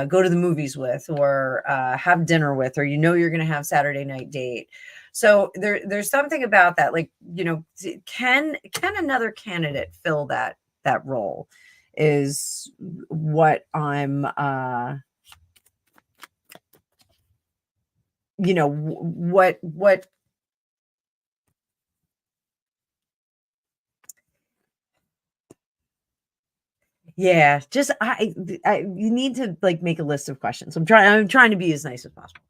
go to the movies with, or have dinner with, or you're going to have Saturday night date. So there's something about that, can another candidate fill that role, is what I'm what yeah, just you need to make a list of questions. I'm trying to be as nice as possible.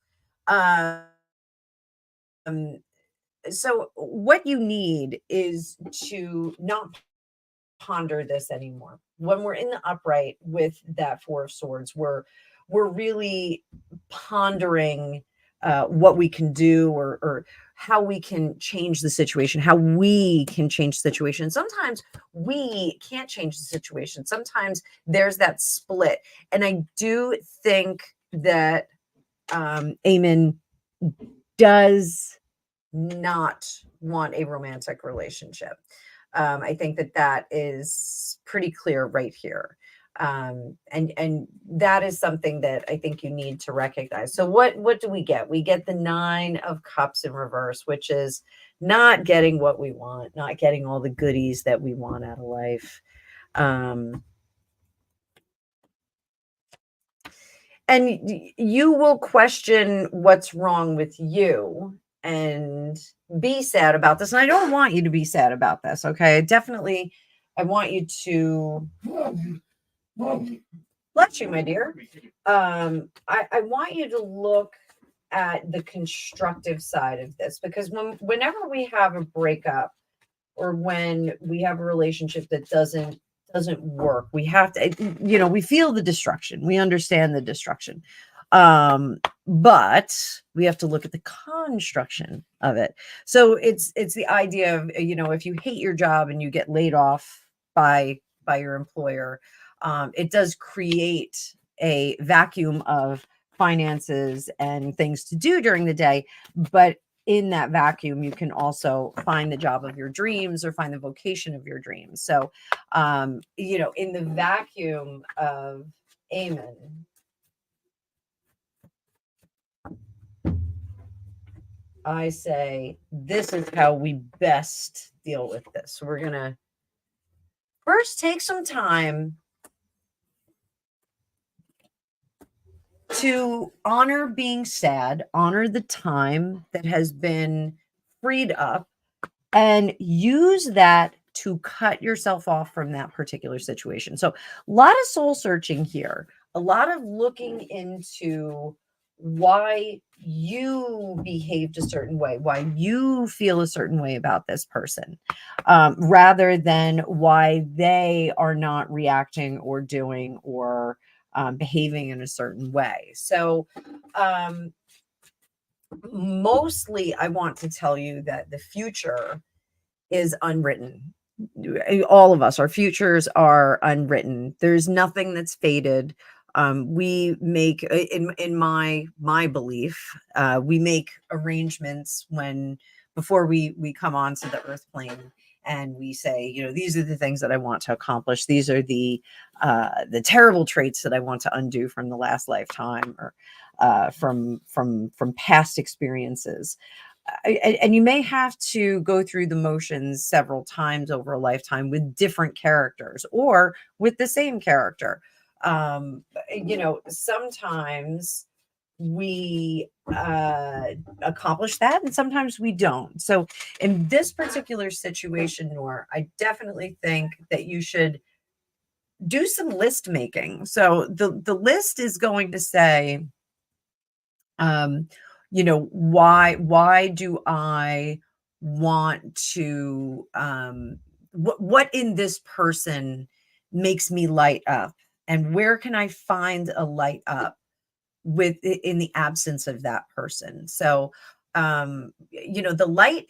So what you need is to not ponder this anymore. When we're in the upright with that Four of Swords, we're really pondering what we can do, or how we can change the situation, how we can change the situation. Sometimes we can't change the situation. Sometimes there's that split. And I do think that Eamon does not want a romantic relationship. I think that is pretty clear right here. And that is something that I think you need to recognize. So what do we get? We get the 9 of Cups in reverse, which is not getting what we want, not getting all the goodies that we want out of life. And you will question what's wrong with you and be sad about this. And I don't want you to be sad about this. Okay. I want you to, bless you, my dear. I want you to look at the constructive side of this, because whenever we have a breakup, or when we have a relationship that doesn't work, we have to, we feel the destruction, we understand the destruction, but we have to look at the construction of it. So it's the idea of, if you hate your job and you get laid off by your employer. It does create a vacuum of finances and things to do during the day, but in that vacuum, you can also find the job of your dreams or find the vocation of your dreams. So, you know, in the vacuum of Amen, I say this is how we best deal with this. We're going to first take some time to honor being sad, honor the time that has been freed up, and use that to cut yourself off from that particular situation. So, a lot of soul searching here, a lot of looking into why you behaved a certain way, why you feel a certain way about this person, rather than why they are not reacting or doing or behaving in a certain way. So, mostly, I want to tell you that the future is unwritten. All of us, our futures are unwritten. There's nothing that's fated. We make, in my belief, we make arrangements when before we come onto the earth plane, and we say, you know, these are the things that I want to accomplish. These are the terrible traits that I want to undo from the last lifetime, or from past experiences. And you may have to go through the motions several times over a lifetime with different characters or with the same character. You know, sometimes we accomplish that and sometimes we don't. So in this particular situation, Nor, I definitely think that you should do some list making. So the list is going to say, you know, why do I want to, what in this person makes me light up, and where can I find a light up in the absence of that person? So, you know, the light,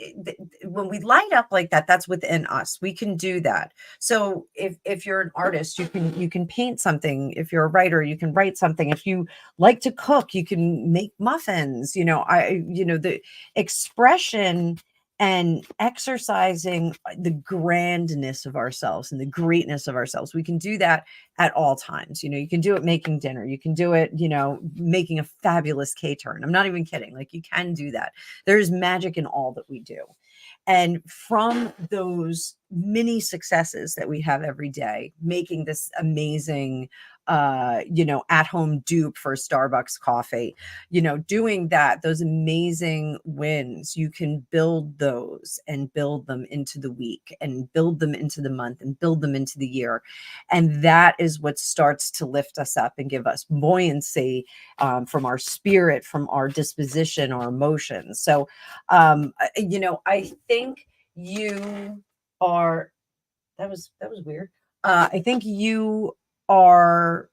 when we light up like that, that's within us. We can do that. So if you're an artist, you can paint something. If you're a writer, you can write something. If you like to cook, you can make muffins. You know, you know, the expression and exercising the grandness of ourselves and the greatness of ourselves, we can do that at all times. You know, you can do it making dinner, you can do it, you know, making a fabulous K-turn. I'm not even kidding. Like, you can do that. There's magic in all that we do. And from those mini successes that we have every day, making this amazing you know, at-home dupe for Starbucks coffee, you know, doing that, those amazing wins, you can build those and build them into the week and build them into the month and build them into the year. And that is what starts to lift us up and give us buoyancy, from our spirit, from our disposition, our emotions. So, you know, I think you are, that was weird. I think you are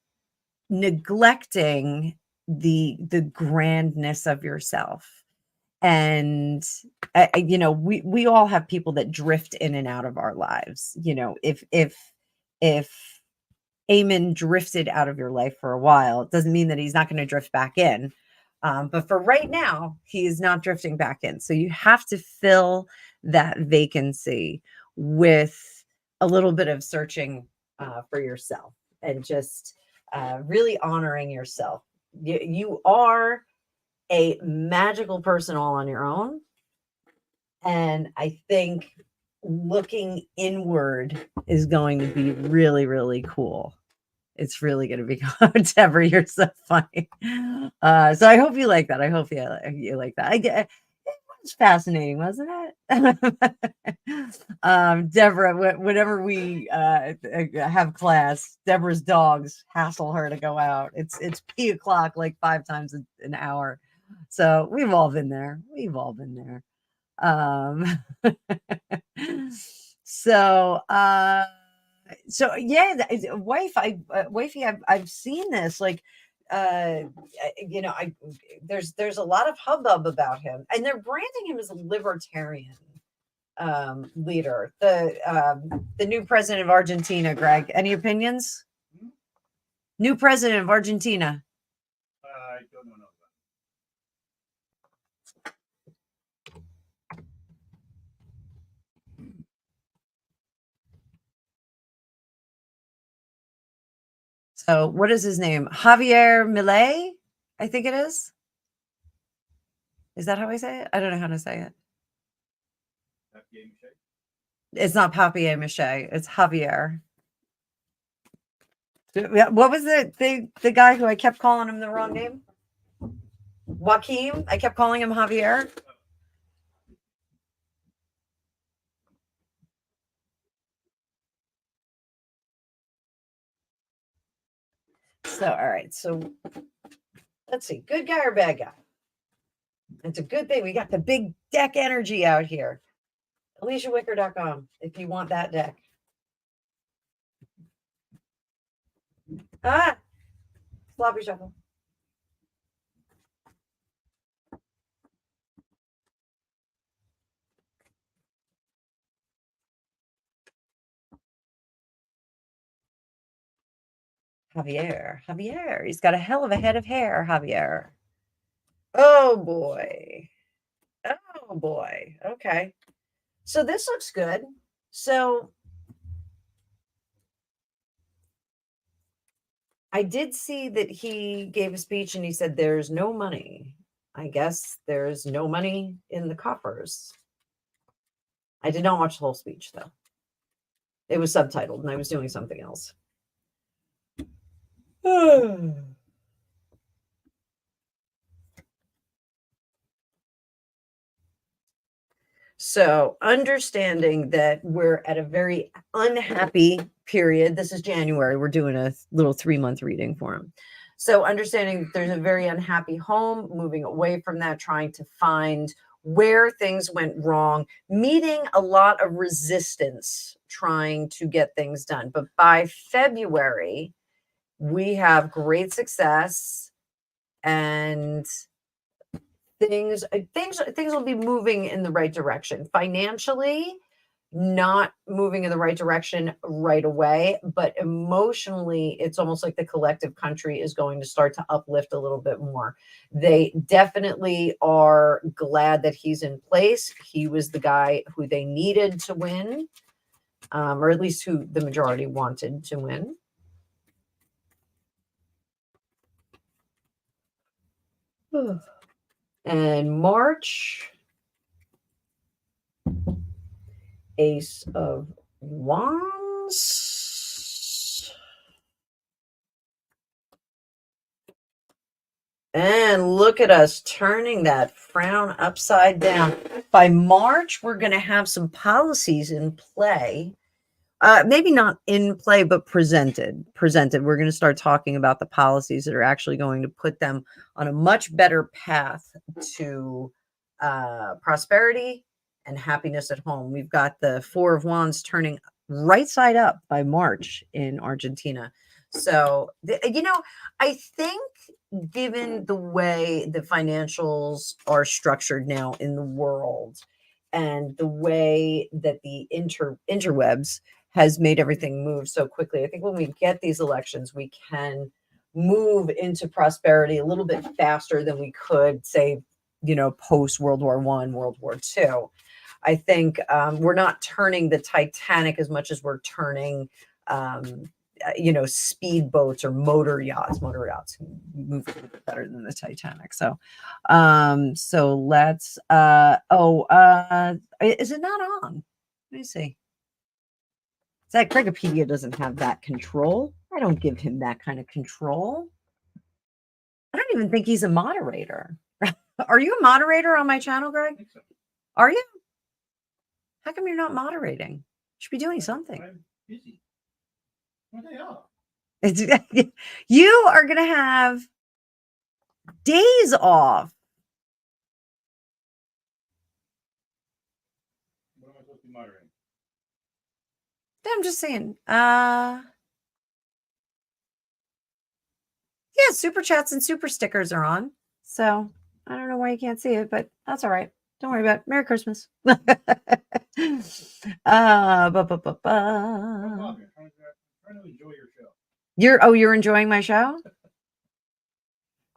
neglecting the grandness of yourself. And you know, we all have people that drift in and out of our lives. You know, if Eamon drifted out of your life for a while, it doesn't mean that he's not going to drift back in. But for right now, he is not drifting back in. So you have to fill that vacancy with a little bit of searching for yourself, and just really honoring yourself. You are a magical person all on your own. And I think looking inward is going to be really, really cool. It's really going to be Deborah, you're so funny. So I hope you like that. I hope you like that. It was fascinating, wasn't it? Deborah, whenever we have class, Deborah's dogs hassle her to go out. It's pee o'clock like 5 times an hour. So we've all been there. We've all been there. So yeah, wifey, I've seen this, like, you know, there's a lot of hubbub about him, and they're branding him as a libertarian. leader, the new president of Argentina. Greg, any opinions? New president of Argentina. I don't know. So what is his name? Javier Milei, I think it is. Is that how I say it? I don't know how to say it. It's not papier mâché. It's Javier. What was the guy who I kept calling him the wrong name? Joaquim. I kept calling him Javier. So, all right. So let's see. Good guy or bad guy? It's a good thing. We got the big deck energy out here. AliciaWicker.com if you want that deck. Ah, sloppy shuffle. Javier. He's got a hell of a head of hair, Javier. Oh boy. Oh boy. Okay. So this looks good. So I did see that he gave a speech and he said there's no money. I guess there's no money in the coffers. I did not watch the whole speech though. It was subtitled and I was doing something else. So understanding that we're at a very unhappy period. This is January. We're doing a little 3-month reading for him. So understanding that there's a very unhappy home, moving away from that, trying to find where things went wrong, meeting a lot of resistance, trying to get things done. But by February, we have great success and things will be moving in the right direction. Financially, not moving in the right direction right away, but emotionally, it's almost like the collective country is going to start to uplift a little bit more. They definitely are glad that he's in place. He was the guy who they needed to win, or at least who the majority wanted to win. And March, Ace of Wands. And look at us turning that frown upside down. By March, we're going to have some policies in play. Maybe not in play, but presented. We're going to start talking about the policies that are actually going to put them on a much better path to prosperity and happiness at home. We've got the Four of Wands turning right side up by March in Argentina. So, I think given the way the financials are structured now in the world and the way that the interwebs has made everything move so quickly, I think when we get these elections, we can move into prosperity a little bit faster than we could, say, post World War I, World War II. I think we're not turning the Titanic as much as we're turning, speedboats or motor yachts. Motor yachts move a little bit better than the Titanic. So, let's. Is it not on? Let me see. That Gregopedia doesn't have that control. I don't give him that kind of control. I don't even think he's a moderator. Are you a moderator on my channel, Greg? I think so. Are you? How come you're not moderating? You should be doing something. I'm busy. What they are? You are going to have days off. What am I supposed to be moderating? I'm just saying. Super chats and super stickers are on. So I don't know why you can't see it, but that's all right. Don't worry about it. Merry Christmas. I'm Ba, ba, ba, ba. talking. I'm trying to enjoy your show. You're enjoying my show?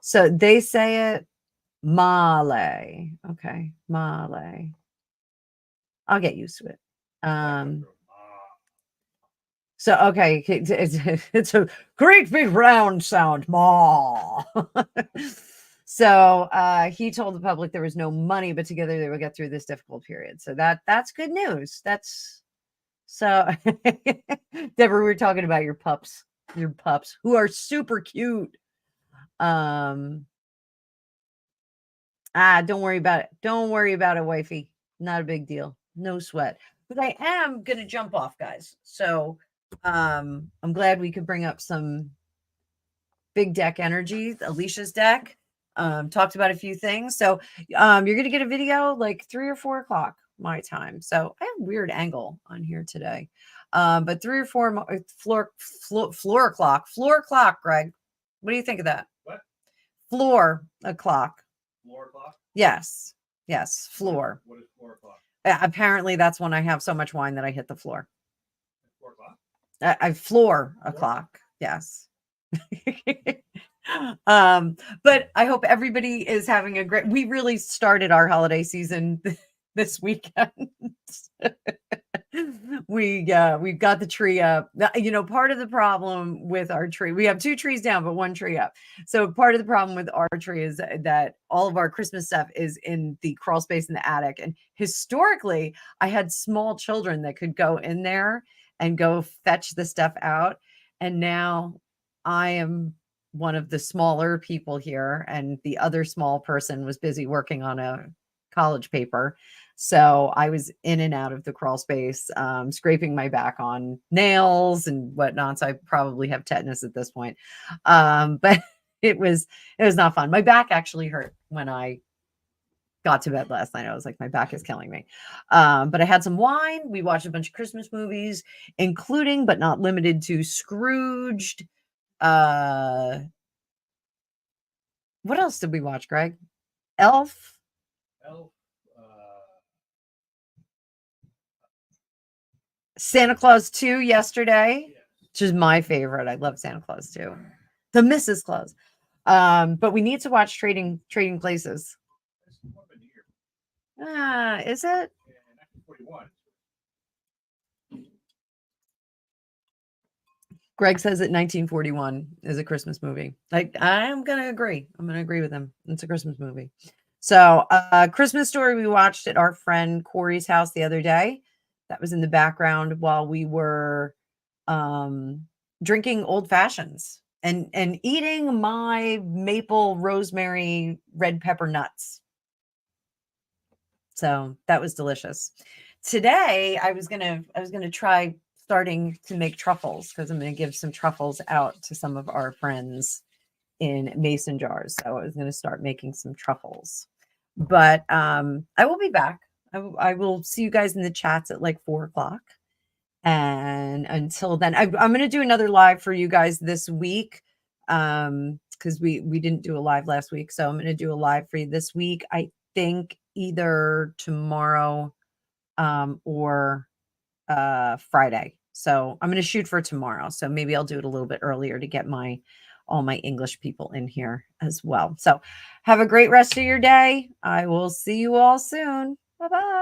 So they say it Male. Okay, Male. I'll get used to it. So okay, it's a great big round sound, ma. So he told the public there was no money, but together they would get through this difficult period. So that's good news. That's so Deborah, we were talking about your pups who are super cute. Don't worry about it. Don't worry about it, wifey. Not a big deal. No sweat. But I am gonna jump off, guys. So I'm glad we could bring up some big deck energy, Alicia's deck. Talked about a few things. So you're gonna get a video like 3 or 4 o'clock my time. So I have a weird angle on here today. But 3 or 4 floor clock, Greg. What do you think of that? What? Floor o'clock. Floor clock? Yes. Yes. Floor. What is floor clock? Apparently that's when I have so much wine that I hit the floor. 4 o'clock? I floor o'clock. Yes. But I hope everybody is having a great, we really started our holiday season this weekend. We've got the tree up. You know, part of the problem with our tree, we have 2 trees down, but 1 tree up. So part of the problem with our tree is that all of our Christmas stuff is in the crawl space in the attic. And historically, I had small children that could go in there and go fetch the stuff out. And now I am one of the smaller people here, and the other small person was busy working on a college paper. So I was in and out of the crawl space, scraping my back on nails and whatnot. So I probably have tetanus at this point. But it was not fun. My back actually hurt when I got to bed last night. I was like, my back is killing me. But I had some wine. We watched a bunch of Christmas movies, including but not limited to Scrooged. What else did we watch, Greg? Elf. Santa Claus 2 yesterday, which is my favorite. I love Santa Claus 2. The Mrs. Claus. But we need to watch Trading Places. Is it? Greg says that 1941 is a Christmas movie. I'm going to agree. I'm going to agree with him. It's a Christmas movie. So Christmas Story we watched at our friend Corey's house the other day. That was in the background while we were drinking old fashions and eating my maple rosemary red pepper nuts. So that was delicious. Today I was gonna try starting to make truffles, because I'm going to give some truffles out to some of our friends in mason jars. So I was going to start making some truffles, but I will be back. I will see you guys in the chats at like 4 o'clock. And until then, I'm going to do another live for you guys this week, because we didn't do a live last week. So I'm going to do a live for you this week. I think either tomorrow or Friday. So I'm going to shoot for tomorrow. So maybe I'll do it a little bit earlier to get all my English people in here as well. So have a great rest of your day. I will see you all soon. Bye-bye.